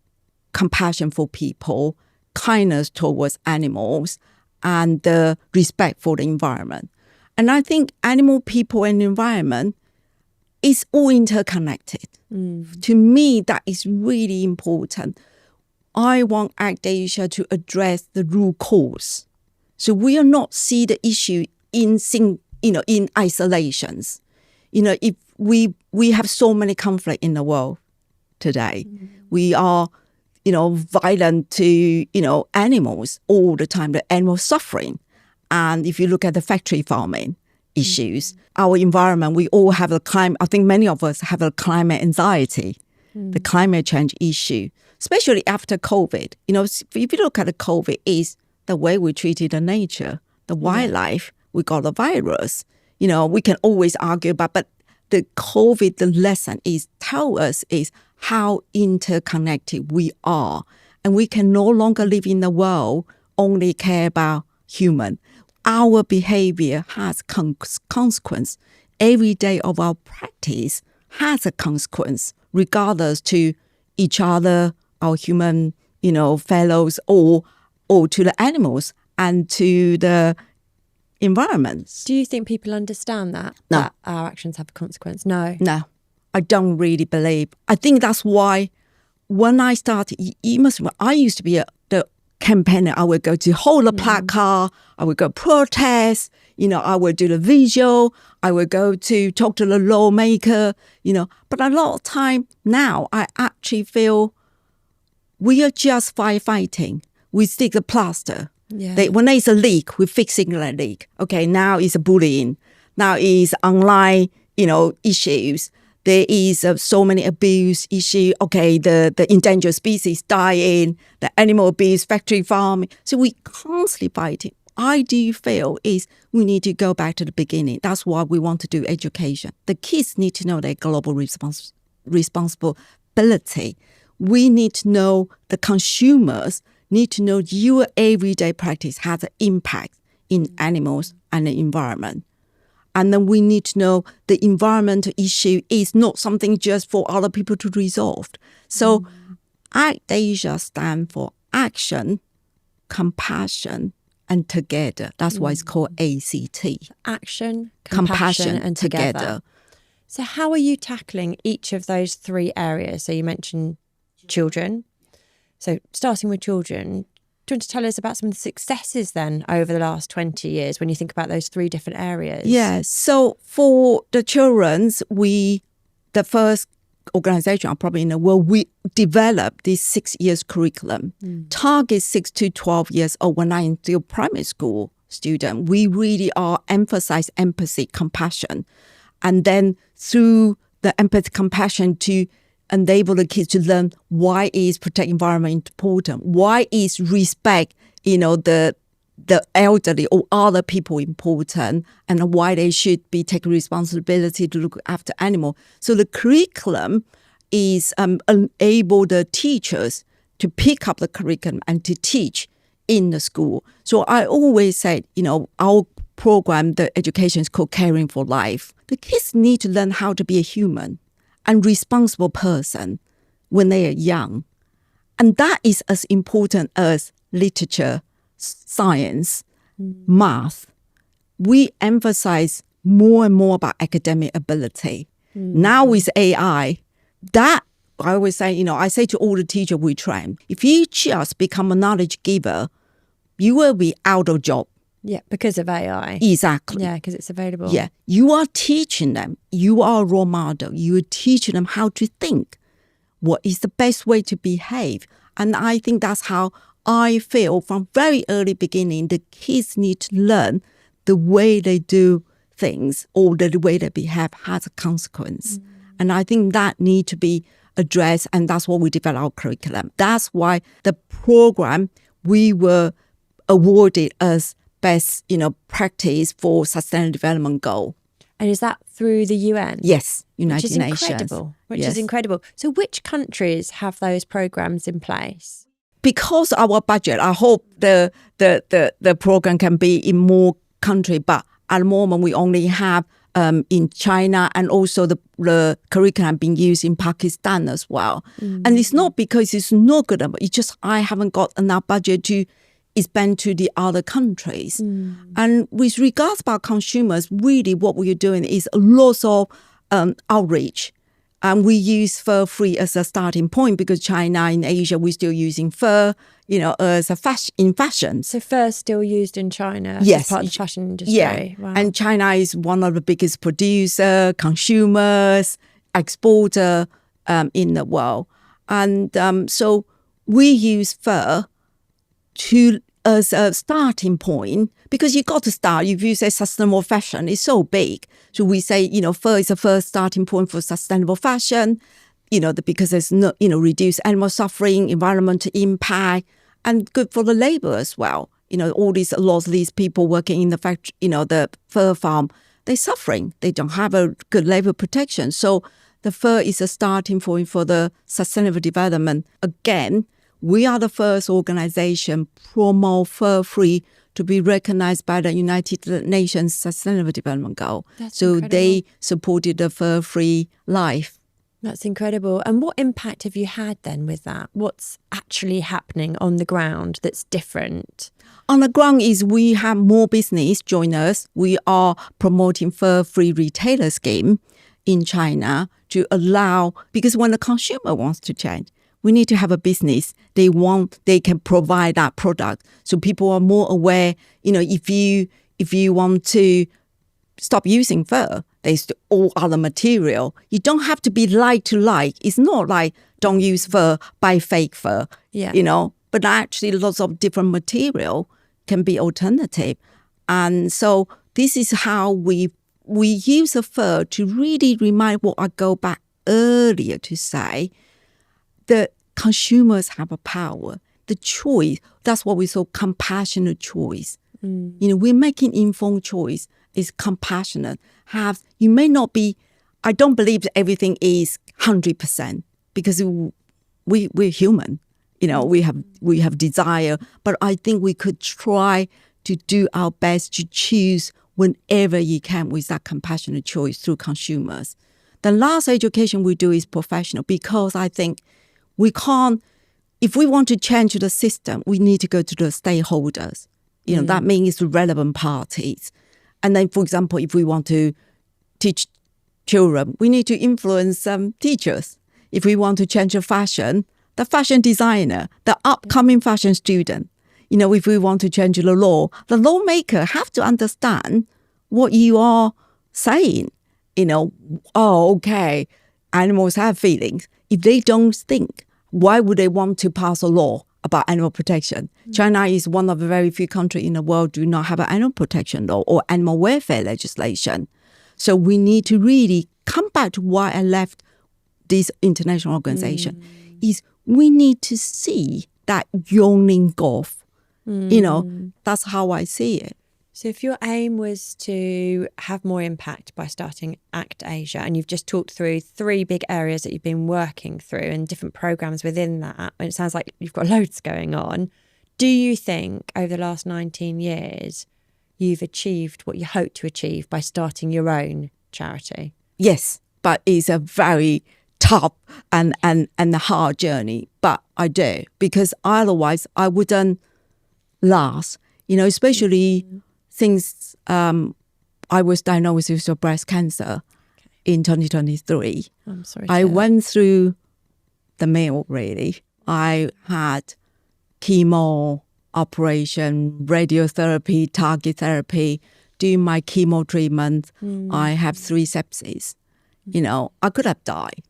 compassion for people, kindness towards animals, and the respect for the environment. And I think animal, people, and environment is all interconnected. To me, that is really important. I want ACTAsia to address the root cause. So we are not see the issue in isolations. If we have so many conflict in the world today, we are, violent to, animals all the time, the animal suffering. And if you look at the factory farming issues, our environment, we all have I think many of us have a climate anxiety, the climate change issue, especially after COVID. If you look at the COVID, is the way we treated the nature, the wildlife, we got the virus. We can always argue about, but the COVID, the lesson tell us how interconnected we are. And we can no longer live in the world, only care about human. Our behavior has consequence. Every day of our practice has a consequence, regardless to each other, our human, fellows, or to the animals and to the environments. Do you think people understand that? No. That our actions have a consequence? No. No, I don't really believe. I think that's why when I started, I used to be the campaigner. I would go to hold a placard, I would go protest, I would do the visual, I would go to talk to the lawmaker, But a lot of time now, I actually feel we are just firefighting. We stick the plaster. Yeah. When there's a leak, we're fixing that leak. Okay, now it's a bullying. Now it's online, issues. there is so many abuse issue. Okay, the endangered species dying, the animal abuse, factory farming. So we constantly fighting. I do feel is we need to go back to the beginning. That's why we want to do education. The kids need to know their global responsibility. We need to know the consumers need to know your everyday practice has an impact in animals and the environment. And then we need to know the environmental issue is not something just for other people to resolve. So ACTAsia stands for action, compassion, and together. That's why it's called ACT. Action, compassion, and together. So how are you tackling each of those three areas? So you mentioned children. So starting with children, do you want to tell us about some of the successes then over the last 20 years when you think about those three different areas? Yeah, so for the children, the first organization probably in the world, we developed this 6 years curriculum. Target 6 to 12 years old. When I'm still primary school student, we really are emphasize empathy, compassion. And then through the empathy, compassion to enable the kids to learn why is protect environment important, why is respect, the elderly or other people important, and why they should be taking responsibility to look after animals. So the curriculum is enable the teachers to pick up the curriculum and to teach in the school. So I always say, our program, the education is called Caring for Life. The kids need to learn how to be a human and responsible person when they are young. And that is as important as literature, science, math. We emphasize more and more about academic ability. Now with AI, that I always say, I say to all the teachers we train, if you just become a knowledge giver, you will be out of job. Yeah, because of AI. Exactly. Yeah, because it's available. Yeah, you are teaching them. You are a role model. You are teaching them how to think. What is the best way to behave? And I think that's how I feel from very early beginning, the kids need to learn the way they do things or the way they behave has a consequence. And I think that need to be addressed, and that's what we develop our curriculum. That's why the program, we were awarded as best, practice for Sustainable Development Goal. And is that through the UN? Yes, United Nations. Which is incredible. So which countries have those programs in place? Because our budget, I hope the program can be in more countries, but at the moment we only have in China, and also the curriculum being used in Pakistan as well. And it's not because it's not good, but it's just I haven't got enough budget to expand to the other countries. And with regards about consumers, really what we're doing is lots of outreach. And we use fur-free as a starting point because China, in Asia, we're still using fur, as a fashion. So fur's still used in China as part of the fashion industry? Yeah, wow. And China is one of the biggest producer, consumers, exporter in the world. And so we use fur as a starting point, because you got to start. If you say sustainable fashion, it's so big. So we say, fur is the first starting point for sustainable fashion, because there's no, reduce animal suffering, environmental impact, and good for the labor as well. Lots of these people working in the factory, the fur farm, they're suffering. They don't have a good labor protection. So the fur is a starting point for the sustainable development. Again, we are the first organization promote fur-free to be recognized by the United Nations Sustainable Development Goal. That's so incredible. They supported the fur-free life. That's incredible. And what impact have you had then with that? What's actually happening on the ground that's different? On the ground is we have more business join us. We are promoting fur-free retailer scheme in China to allow, because when the consumer wants to change, we need to have a business. They can provide that product. So people are more aware, if you want to stop using fur, there's all other material. You don't have to be like to like. It's not like don't use fur, buy fake fur, but actually lots of different material can be alternative. And so this is how we we use a third to really remind what I go back earlier to say, the consumers have a power, the choice. That's what we call compassionate choice. We're making informed choice. Is compassionate. You may not be. I don't believe that everything is 100% because we're human. We have desire, but I think we could try to do our best to choose whenever you can with that compassionate choice through consumers. The last education we do is professional because I think we can't. If we want to change the system, we need to go to the stakeholders. That means the relevant parties. And then, for example, if we want to teach children, we need to influence teachers. If we want to change the fashion designer, the upcoming fashion student. If we want to change the lawmaker have to understand what you are saying. Okay, animals have feelings. If they don't think, why would they want to pass a law about animal protection? China is one of the very few countries in the world do not have an animal protection law or animal welfare legislation. So we need to really come back to why I left this international organization. Is we need to see that yawning gulf. That's how I see it. So if your aim was to have more impact by starting ACTAsia, and you've just talked through 3 big areas that you've been working through and different programs within that, and it sounds like you've got loads going on, do you think over the last 19 years you've achieved what you hoped to achieve by starting your own charity? Yes, but it's a very tough and a hard journey. But I do, because otherwise I wouldn't last, especially since I was diagnosed with breast cancer in 2023. I'm sorry. I went through the mill, really. I had chemo, operation, radiotherapy, target therapy. During my chemo treatment, I have 3 sepsis. I could have died.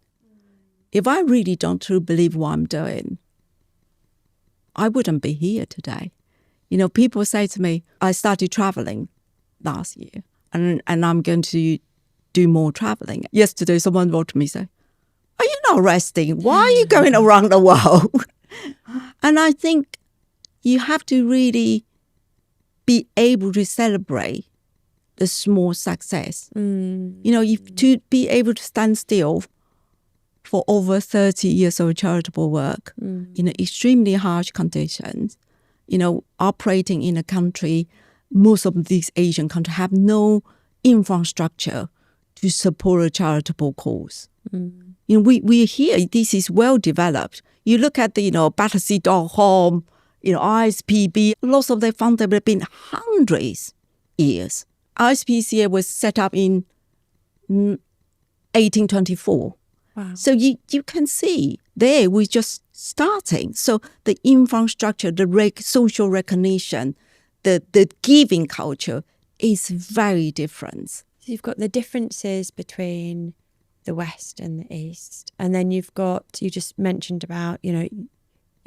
If I really don't truly believe what I'm doing, I wouldn't be here today. People say to me, I started traveling last year and I'm going to do more traveling. Yesterday, someone wrote to me, say, are you not resting? Why are you going around the world? And I think you have to really be able to celebrate the small success. To be able to stand still for over 30 years of charitable work in extremely harsh conditions, operating in a country, most of these Asian countries have no infrastructure to support a charitable cause. We hear this is well developed. You look at the, Battersea.com, ISPB, lots of their funds have been hundreds years. ISPCA was set up in 1824. Wow. So you can see there we're just starting. So the infrastructure, the social recognition, the giving culture is very different. So you've got the differences between the West and the East. And then you just mentioned about,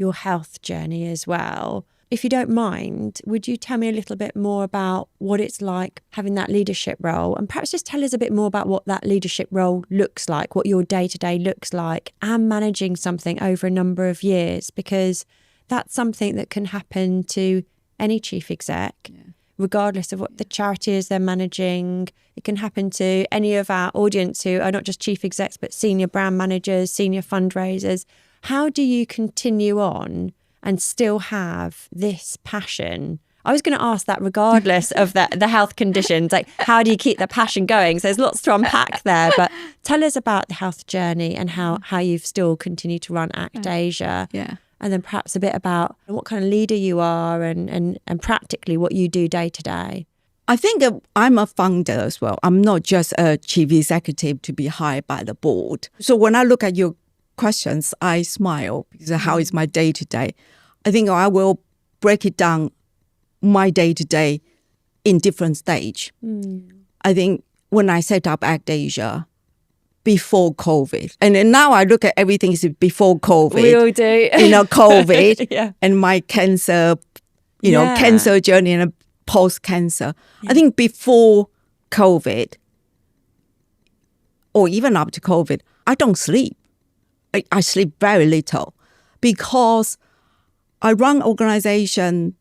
your health journey as well. If you don't mind, would you tell me a little bit more about what it's like having that leadership role, and perhaps just tell us a bit more about what that leadership role looks like, what your day-to-day looks like, and managing something over a number of years, because that's something that can happen to any chief exec, regardless of what the charity is they're managing. It can happen to any of our audience who are not just chief execs, but senior brand managers, senior fundraisers. How do you continue on and still have this passion? I was going to ask that regardless of the health conditions, like how do you keep the passion going? So there's lots to unpack there, but tell us about the health journey and how you've still continued to run ACTAsia. Yeah. And then perhaps a bit about what kind of leader you are and practically what you do day to day. I think I'm a founder as well. I'm not just a chief executive to be hired by the board. So when I look at your questions, I smile because how is my day to day? I think I will break it down my day to day in different stage. I think when I set up ACTAsia before COVID, and then now I look at everything is before COVID. We all do. COVID and my cancer, cancer journey and post cancer. I think before COVID, or even after COVID, I don't sleep. I sleep very little because I run organization.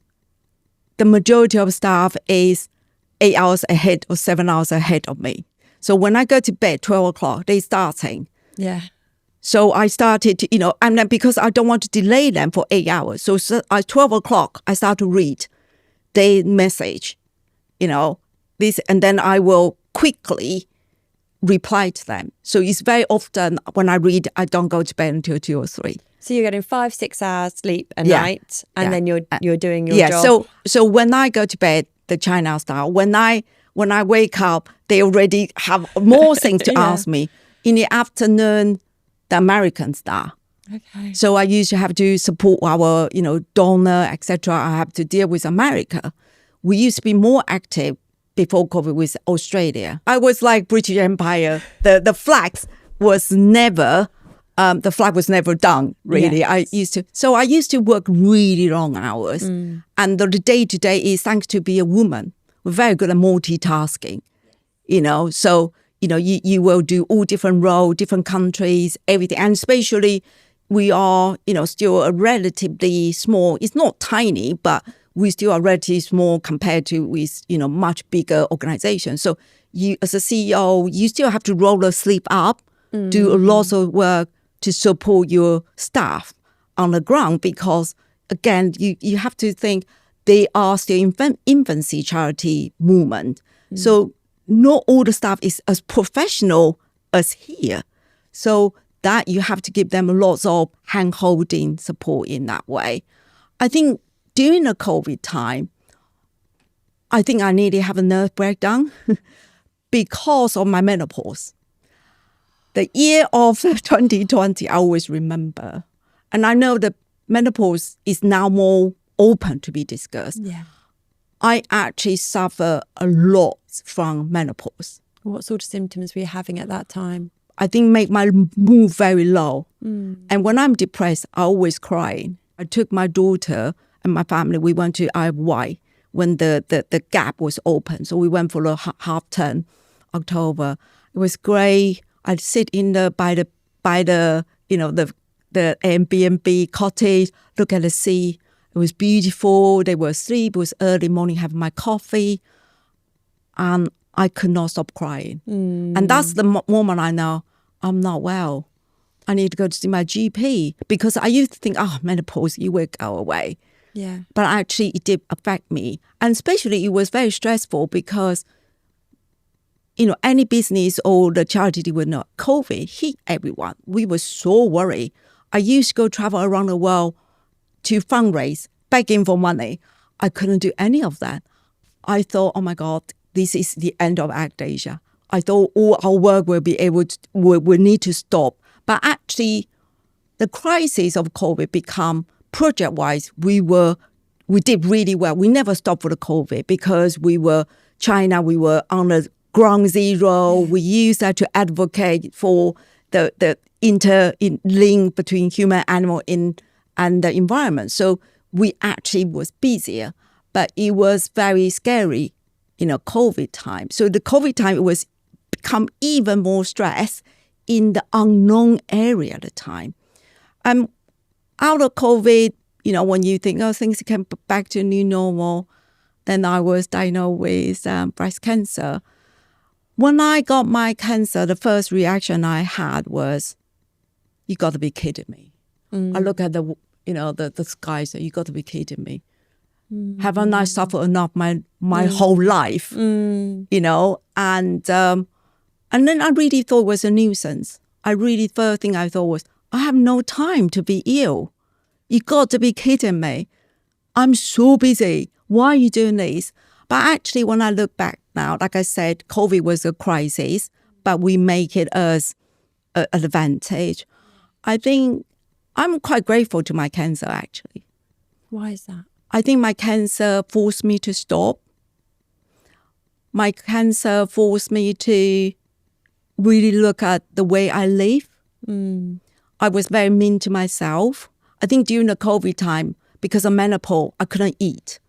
The majority of staff is 8 hours ahead or 7 hours ahead of me. So when I go to bed 12 o'clock, they starting. Yeah. So I started to, and then because I don't want to delay them for 8 hours. So at 12 o'clock, I start to read their message, this, and then I will quickly reply to them. So it's very often when I read, I don't go to bed until 2 or 3. So you're getting 5-6 hours sleep a night, and then you're doing your job. Yeah. So when I go to bed, the China style, when I wake up, they already have more things to ask me. In the afternoon, the American style. Okay. So I used to have to support our, donor, etc. I have to deal with America. We used to be more active before COVID with Australia. I was like British Empire. The flag was never done, really. Yes. I used to work really long hours. And the day-to-day is thanks to be a woman. We're very good at multitasking, So, you will do all different roles, different countries, everything. And especially we are, still a relatively small, it's not tiny, but we still are relatively small compared to with, much bigger organizations. So you, as a CEO, you still have to roll the sleep up, do a lot of work to support your staff on the ground because, again, you have to think they are still infancy charity movement. So not all the staff is as professional as here. So that you have to give them lots of hand-holding support in that way. I think during the COVID time, I think I nearly have a nerve breakdown because of my menopause. The year of 2020, I always remember. And I know that menopause is now more open to be discussed. Yeah. I actually suffer a lot from menopause. What sort of symptoms were you having at that time? I think make my mood very low. And when I'm depressed, I always cry. I took my daughter and my family, we went to Isle of Wight when the gap was open. So we went for a half term, October. It was great. I'd sit by the Airbnb cottage, look at the sea. It was beautiful. They were asleep. It was early morning, having my coffee. And I could not stop crying. And that's the moment I know I'm not well. I need to go to see my GP because I used to think, menopause, you will go away. Yeah. But actually it did affect me. And especially it was very stressful because, any business or the charity would know, COVID hit everyone. We were so worried. I used to go travel around the world to fundraise, begging for money. I couldn't do any of that. I thought, oh my God, this is the end of ACTAsia. I thought all our work will need to stop. But actually, the crisis of COVID become project-wise, we did really well. We never stopped for the COVID because we were China, we were on the ground zero. We used that to advocate for the link between human, animal, and the environment. So we actually was busier, but it was very scary, COVID time. So the COVID time, it was become even more stress in the unknown area at the time. Out of COVID, when you think, things can back to new normal, then I was diagnosed with breast cancer. When I got my cancer, the first reaction I had was, you got to be kidding me. I look at the sky, so you got to be kidding me. Haven't I suffered enough my whole life? And then I really thought it was a nuisance. First thing I thought was, I have no time to be ill. You got to be kidding me. I'm so busy. Why are you doing this? But actually, when I look back now, like I said, COVID was a crisis, but we make it as an advantage. I think I'm quite grateful to my cancer, actually. Why is that? I think my cancer forced me to stop. My cancer forced me to really look at the way I live. I was very mean to myself. I think during the COVID time, because of menopause, I couldn't eat.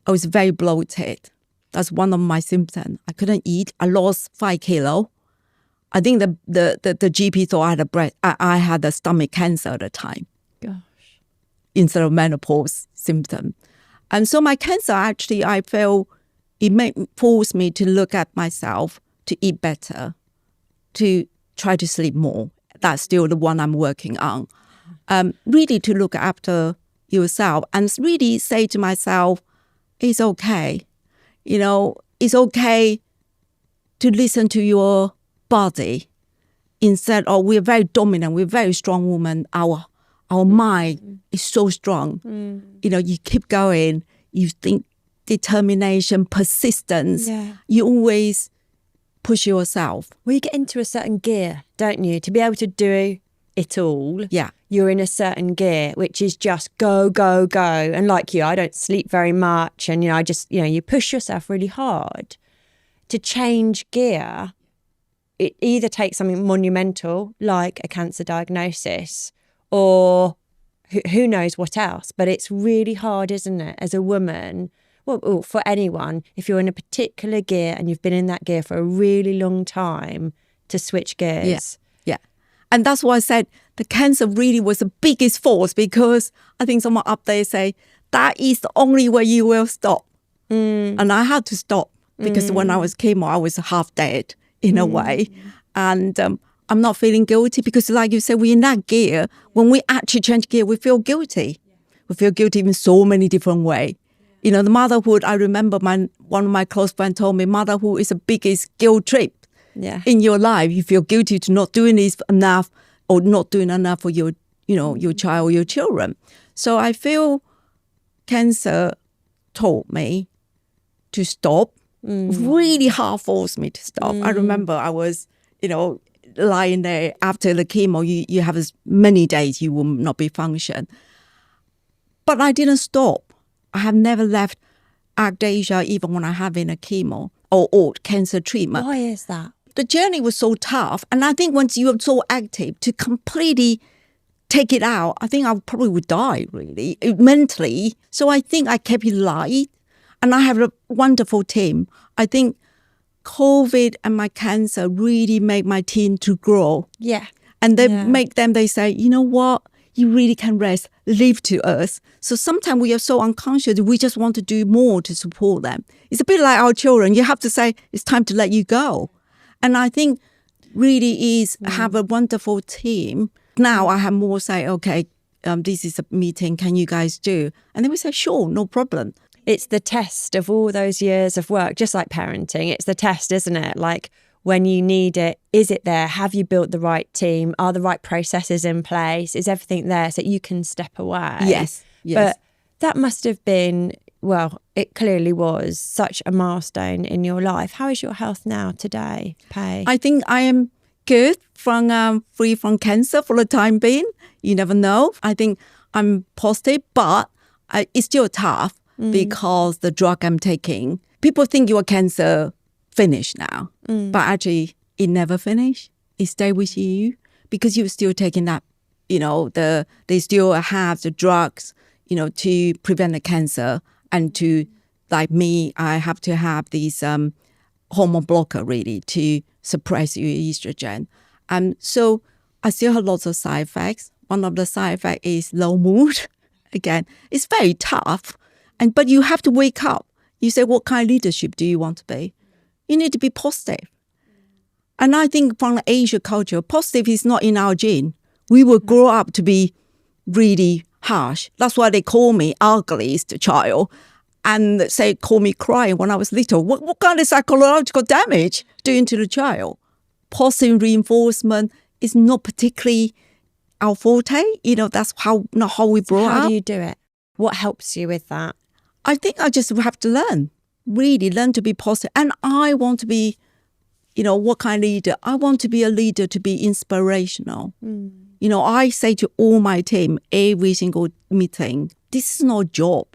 I was very bloated. That's one of my symptoms. I couldn't eat. I lost 5 kilos. I think the GP thought I had a stomach cancer at the time. Gosh. Instead of menopause symptom. And so my cancer actually, I felt forced me to look at myself, to eat better, to try to sleep more. That's still the one I'm working on. Really to look after yourself and really say to myself, it's okay. It's okay to listen to your body instead of we're very dominant, we're very strong woman. Our mind is so strong. You keep going, you think determination, persistence. Yeah. You always push yourself. Well, you get into a certain gear, don't you? To be able to do it all. Yeah. You're in a certain gear, which is just go, go, go. And like you, I don't sleep very much. And, I just, you push yourself really hard. To change gear, it either takes something monumental, like a cancer diagnosis, or who knows what else. But it's really hard, isn't it, as a woman, well, for anyone, if you're in a particular gear and you've been in that gear for a really long time, to switch gears. Yeah. And that's why I said the cancer really was the biggest force, because I think someone up there say, that is the only way you will stop. And I had to stop, because when I was chemo, I was half dead in a way. And I'm not feeling guilty, because like you said, we're in that gear. When we actually change gear, we feel guilty. We feel guilty in so many different ways. The motherhood, I remember one of my close friends told me, motherhood is the biggest guilt trip in your life. You feel guilty to not doing this enough or not doing enough for your child, your children. So I feel cancer taught me to stop, really hard forced me to stop. I remember I was, lying there after the chemo, you have as many days you will not be function. But I didn't stop. I have never left ACTAsia even when I have been a chemo or cancer treatment. Why is that? The journey was so tough. And I think once you are so active to completely take it out, I think I probably would die really, mentally. So I think I kept it light. And I have a wonderful team. I think COVID and my cancer really made my team to grow. Yeah. And they say, you know what? You really can rest, leave to us. So sometimes we are so unconscious, we just want to do more to support them. It's a bit like our children. You have to say, it's time to let you go. And I think really is have a wonderful team. Now I have more say, okay, this is a meeting, can you guys do? And then we say, sure, no problem. It's the test of all those years of work, just like parenting. It's the test, isn't it? Like, when you need it, is it there? Have you built the right team? Are the right processes in place? Is everything there so you can step away? Yes. But that must have been, well, it clearly was such a milestone in your life. How is your health now today, Pei? I think I am good, free from cancer for the time being. You never know. I think I'm positive, but it's still tough because the drug I'm taking, people think your cancer finished now, but actually it never finished. It stay with you because you're still taking that, they still have the drugs, to prevent the cancer, and to, like me, I have to have these hormone blocker really to suppress your estrogen. So I still have lots of side effects. One of the side effects is low mood. Again, it's very tough, but you have to wake up. You say, what kind of leadership do you want to be? You need to be positive. And I think from the Asian culture, positive is not in our gene. We will grow up to be really harsh. That's why they call me ugliest child. And call me crying when I was little. What kind of psychological damage doing to the child? Positive reinforcement is not particularly our forte. That's not how we brought up. How do you do it? What helps you with that? I think I just have to really learn to be positive. And I want to be, what kind of leader? I want to be a leader to be inspirational. I say to all my team, every single meeting, this is not a job.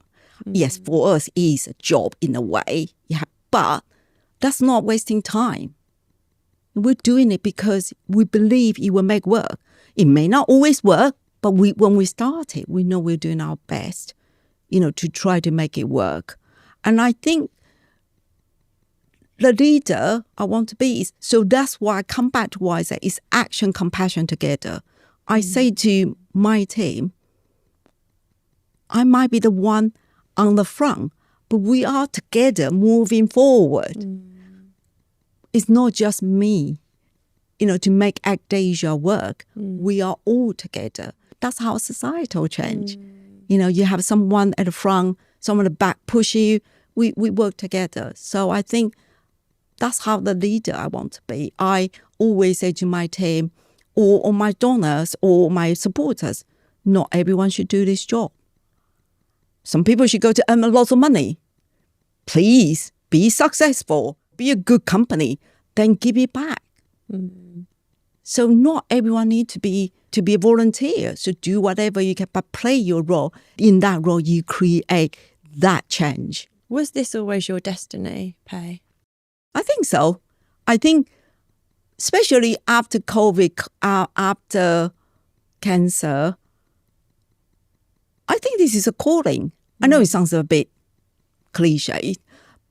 Yes, for us, it is a job in a way. Yeah, but that's not wasting time. We're doing it because we believe it will make work. It may not always work, but when we start it, we know we're doing our best, to try to make it work. And I think the leader I want to be. So that's why I come back to what I say, it's action, compassion together. I say to my team, I might be the one on the front, but we are together moving forward. It's not just me, to make ACTAsia work. We are all together. That's how societal change. You have someone at the front, someone at the back push you. We work together. So I think that's how the leader I want to be. I always say to my team or my donors or my supporters, not everyone should do this job. Some people should go to earn a lot of money. Please be successful, be a good company, then give it back. So not everyone needs to be a volunteer. So do whatever you can, but play your role. In that role, you create that change. Was this always your destiny, Pei? I think so. I think, especially after COVID, after cancer, I think this is a calling. I know it sounds a bit cliche,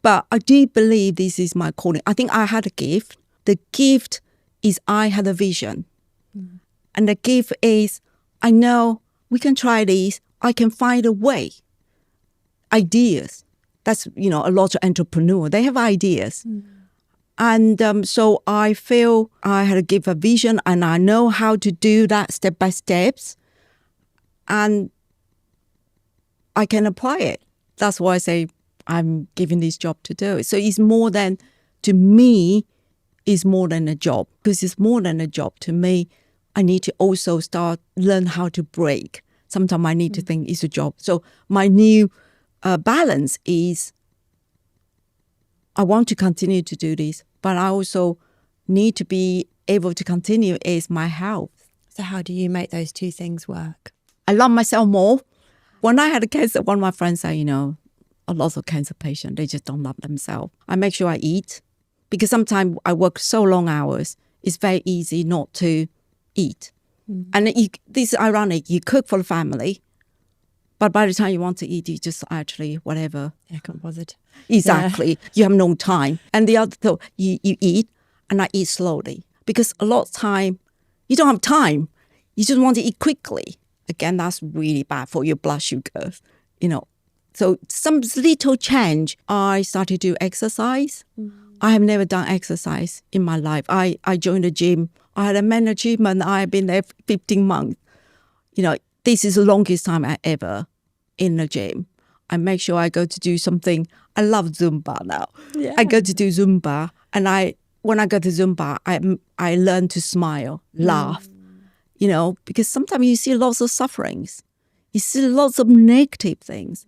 but I do believe this is my calling. I think I had a gift. The gift is I had a vision. And the gift is, I know we can try this. I can find a way. Ideas. That's, a lot of entrepreneurs, they have ideas. And so I feel I had to give a vision and I know how to do that step by steps. And I can apply it. That's why I say I'm given this job to do it. So it's more than, to me, it's more than a job. Because it's more than a job. To me, I need to also learn how to break. Sometimes I need to think it's a job. So my new balance is I want to continue to do this, but I also need to be able to continue is my health. So how do you make those two things work? I love myself more. When I had cancer, one of my friends said, a lot of cancer patients, they just don't love themselves. I make sure I eat because sometimes I work so long hours, it's very easy not to eat. And this is ironic, you cook for the family, but by the time you want to eat, you just actually whatever. Yeah, can't be bothered. Exactly. Yeah. You have no time. And the other thing, you eat, and I eat slowly. Because a lot of time, you don't have time. You just want to eat quickly. Again, that's really bad for your blood sugar, So some little change, I started to do exercise. I have never done exercise in my life. I joined the gym. I had a main achievement. I've been there 15 months. This is the longest time I ever in the gym. I make sure I go to do something. I love Zumba now. Yeah. I go to do Zumba. And when I go to Zumba, I learn to smile, laugh, because sometimes you see lots of sufferings. You see lots of negative things.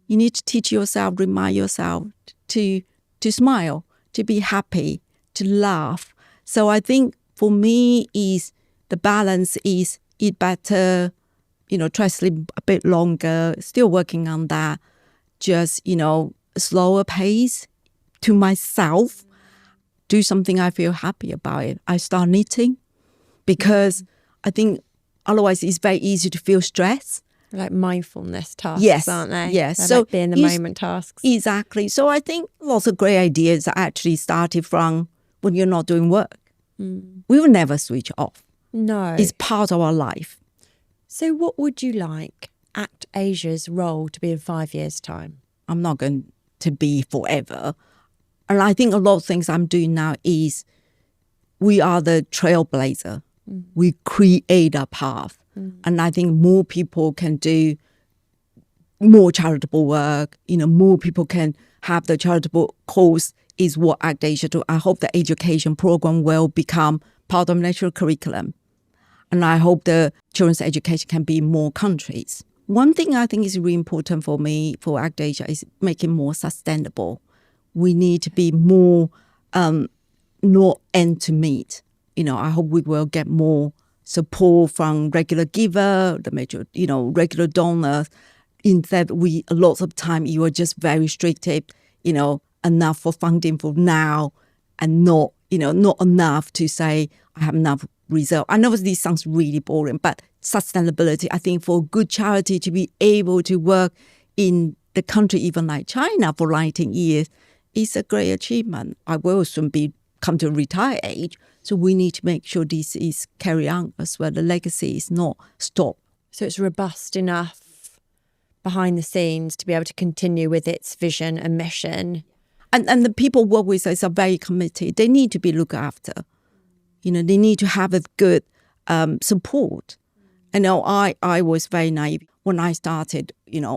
You need to teach yourself, remind yourself to smile, to be happy, to laugh. So I think for me is the balance is eat better, try to sleep a bit longer, still working on that. Just, slower pace to myself, do something I feel happy about it. I start knitting because I think otherwise it's very easy to feel stress. Like mindfulness tasks, aren't they? Yes. They're so like be in the moment tasks. Exactly. So I think lots of great ideas actually started from when you're not doing work. We will never switch off. No. It's part of our life. So what would you like ACTAsia's role to be in 5 years' time? I'm not going to be forever. And I think a lot of things I'm doing now is we are the trailblazer. We create a path. And I think more people can do more charitable work. More people can have the charitable cause is what ACTAsia do. I hope the education program will become part of national curriculum. And I hope the children's education can be in more countries. One thing I think is really important for me, for ACTAsia, is making more sustainable. We need to be more not end to meet. I hope we will get more support from regular giver, the major, regular donors. Instead, a lot of time you are just very restricted, enough for funding for now, and not enough to say I have enough result. I know this sounds really boring, but sustainability, I think for good charity to be able to work in the country, even like China, for 19 years, is a great achievement. I will soon come to retire age, so we need to make sure this is carry on as well. The legacy is not stopped. So it's robust enough behind the scenes to be able to continue with its vision and mission. And the people work with us are very committed. They need to be looked after. They need to have a good support. I was very naive. When I started,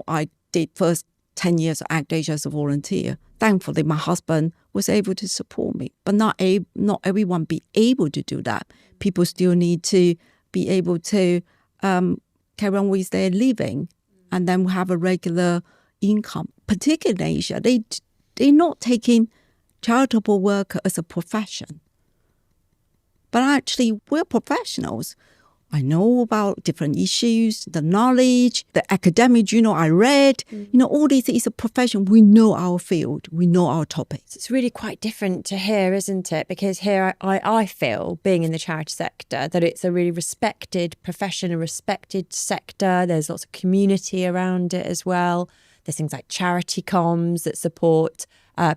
I did first 10 years of ACTAsia as a volunteer. Thankfully, my husband was able to support me. But not everyone be able to do that. People still need to be able to carry on with their living and then have a regular income. Particularly in Asia, they're not taking charitable work as a profession. But actually, we're professionals. I know about different issues, the knowledge, the academic journal I read. All this is a profession. We know our field. We know our topics. It's really quite different to here, isn't it? Because here I feel, being in the charity sector, that it's a really respected profession, a respected sector. There's lots of community around it as well. There's things like charity comms that support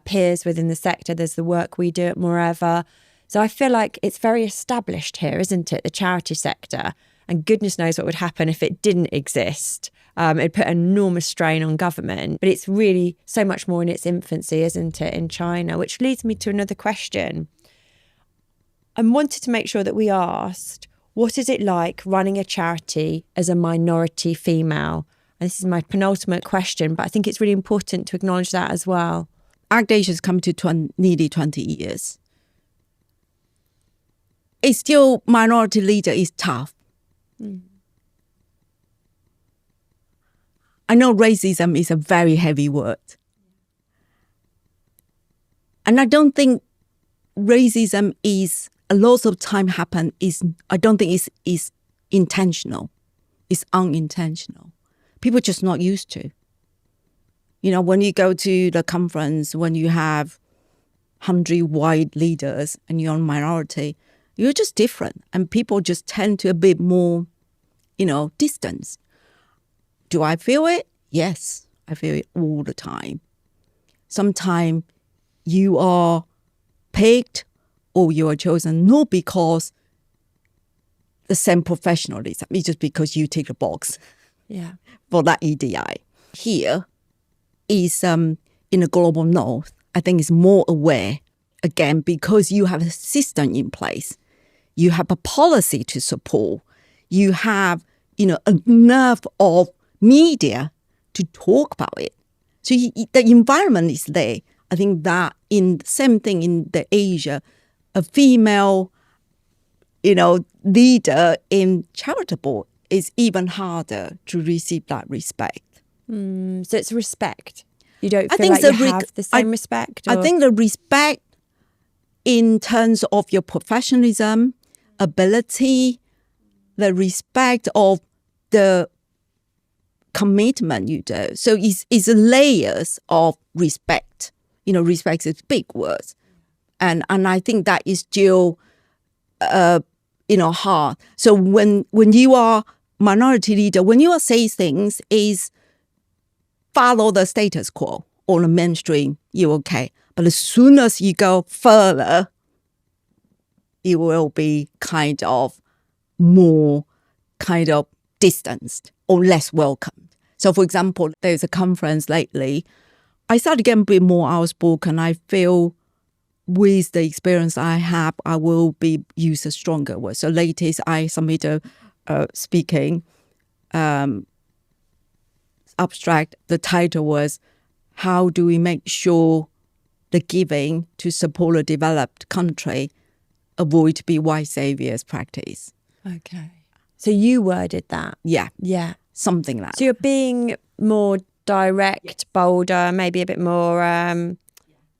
peers within the sector. There's the work we do at Moreover. So I feel like it's very established here, isn't it, the charity sector? And goodness knows what would happen if it didn't exist. It'd put enormous strain on government. But it's really so much more in its infancy, isn't it, in China? Which leads me to another question. I wanted to make sure that we asked, what is it like running a charity as a minority female? And this is my penultimate question, but I think it's really important to acknowledge that as well. ACTAsia has come to nearly 20 years. It's still minority leader is tough. I know racism is a very heavy word. And I don't think racism is, a lot of time happen, I don't think it's intentional. It's unintentional. People just not used to. When you go to the conference, when you have 100 white leaders and you're a minority, you're just different. And people just tend to a bit more, distance. Do I feel it? Yes, I feel it all the time. Sometimes you are picked or you are chosen not because the same professionalism, it's just because you tick the box for that EDI. Here is in the global north, I think is more aware, again, because you have a system in place. You have a policy to support. You have, enough of media to talk about it. So the environment is there. I think that same thing in the Asia, a female, leader in charitable is even harder to receive that respect. So it's respect. You don't feel like you have the same respect? I think the respect in terms of your professionalism, ability, the respect of the commitment you do. So it's layers of respect. Respect is big words. And I think that is still, hard. So when you are minority leader, when you are saying things is follow the status quo or the mainstream, you're okay. But as soon as you go further, it will be kind of more distanced or less welcomed. So, for example, there's a conference lately. I started getting a bit more outspoken. I feel with the experience I have, I will use a stronger word. So latest, I submitted speaking abstract. The title was, how do we make sure the giving to support a developed country avoid to be white saviors practice? Okay. So you worded that? Yeah. Yeah. Something like that. So you're being more direct, bolder, maybe a bit more,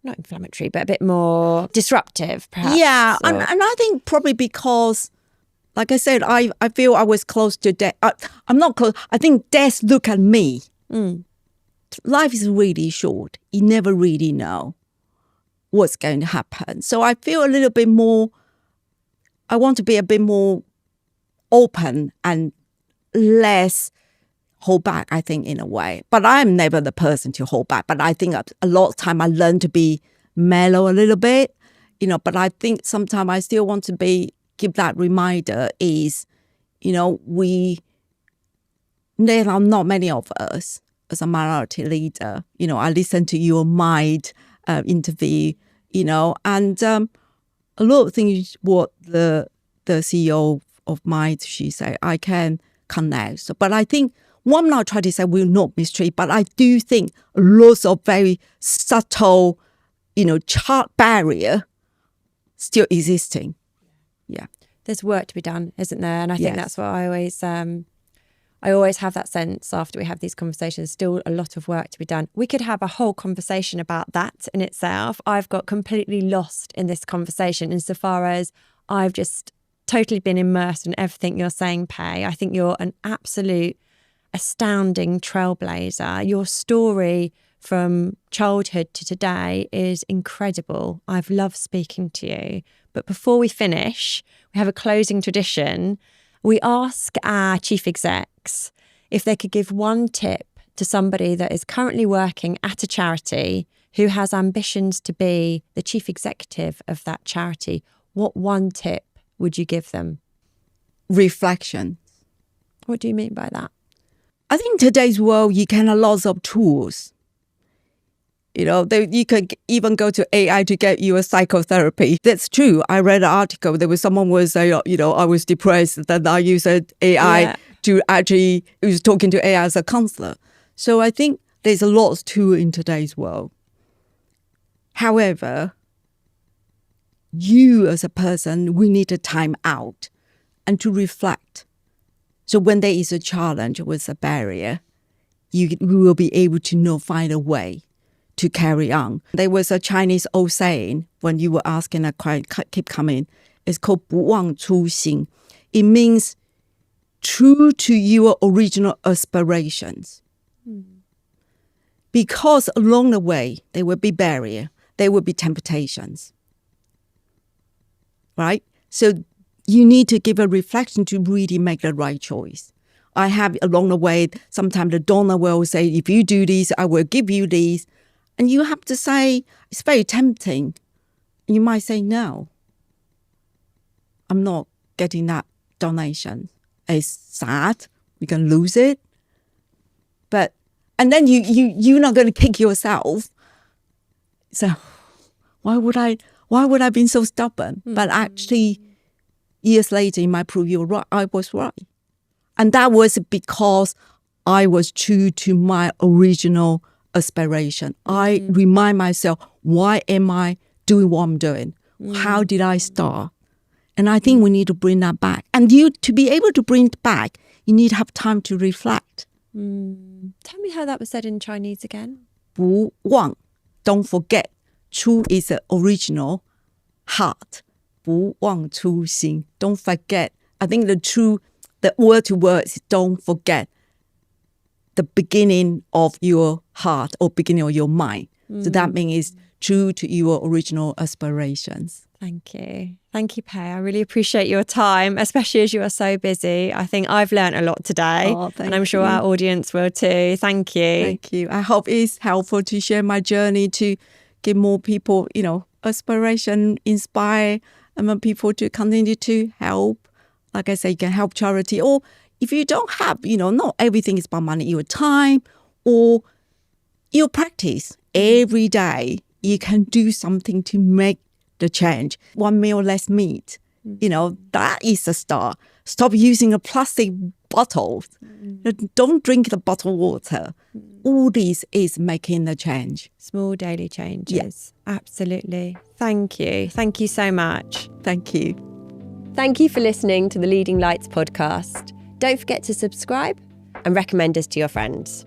not inflammatory, but a bit more disruptive, perhaps? Yeah. And I think probably because, like I said, I feel I was close to death. I'm not close. I think death look at me. Life is really short. You never really know what's going to happen. So I feel a little bit more, I want to be a bit more open and less hold back, I think, in a way. But I'm never the person to hold back. But I think a lot of time I learn to be mellow a little bit, but I think sometimes I still want to give that reminder is, there are not many of us as a minority leader. I listened to your Mind interview, and a lot of things what the CEO of Mind, she said, I can connect. So, but I think what I'm not trying to say will not mistreat, but I do think lots of very subtle, chart barrier still existing. Yeah. There's work to be done, isn't there? And I think that's what I always have that sense after we have these conversations, still a lot of work to be done. We could have a whole conversation about that in itself. I've got completely lost in this conversation insofar as I've just totally been immersed in everything you're saying, Pei. I think you're an absolute astounding trailblazer. Your story from childhood to today is incredible. I've loved speaking to you. But before we finish, we have a closing tradition. We ask our chief execs if they could give one tip to somebody that is currently working at a charity who has ambitions to be the chief executive of that charity. What one tip would you give them? Reflection. What do you mean by that? I think today's world, you can have lots of tools. You can even go to AI to get you a psychotherapy. That's true. I read an article. There was someone was saying, I was depressed. Then I used AI to actually, I was talking to AI as a counselor. So I think there's a lot of tools in today's world. However, you as a person, we need a time out and to reflect. So when there is a challenge with a barrier, you will be able to find a way to carry on. There was a Chinese old saying, when you were asking, I keep coming, it's called 不忘初心. It means true to your original aspirations. Because along the way, there will be barrier, there will be temptations. Right? So you need to give a reflection to really make the right choice. I have along the way, sometimes the donor will say, if you do this, I will give you this. And you have to say, it's very tempting. You might say, no, I'm not getting that donation. It's sad. We can lose it. And then you're not going to kick yourself. So why would I be so stubborn? But actually, years later, it might prove you're right. I was right. And that was because I was true to my original aspiration. I remind myself, why am I doing what I'm doing? How did I start? And I think we need to bring that back. And to be able to bring it back, you need to have time to reflect. Tell me how that was said in Chinese again. 不忘, don't forget. 初 is the original heart. 不忘初心, don't forget. I think the word to word is don't forget the beginning of your heart or beginning of your mind. So that means it's true to your original aspirations. Thank you. Thank you, Pei. I really appreciate your time, especially as you are so busy. I think I've learned a lot today, and I'm sure our audience will too. Thank you. Thank you. I hope it's helpful to share my journey to give more people, aspiration, inspire, and people to continue to help. Like I say, you can help charity, or if you don't have, not everything is about money, your time or your practice every day, you can do something to make the change. 1 meal less meat, that is a start. Stop using a plastic bottle. Don't drink the bottled water. All this is making the change. Small daily changes. Yes, absolutely. Thank you. Thank you so much. Thank you. Thank you for listening to the Leading Lights podcast. Don't forget to subscribe and recommend us to your friends.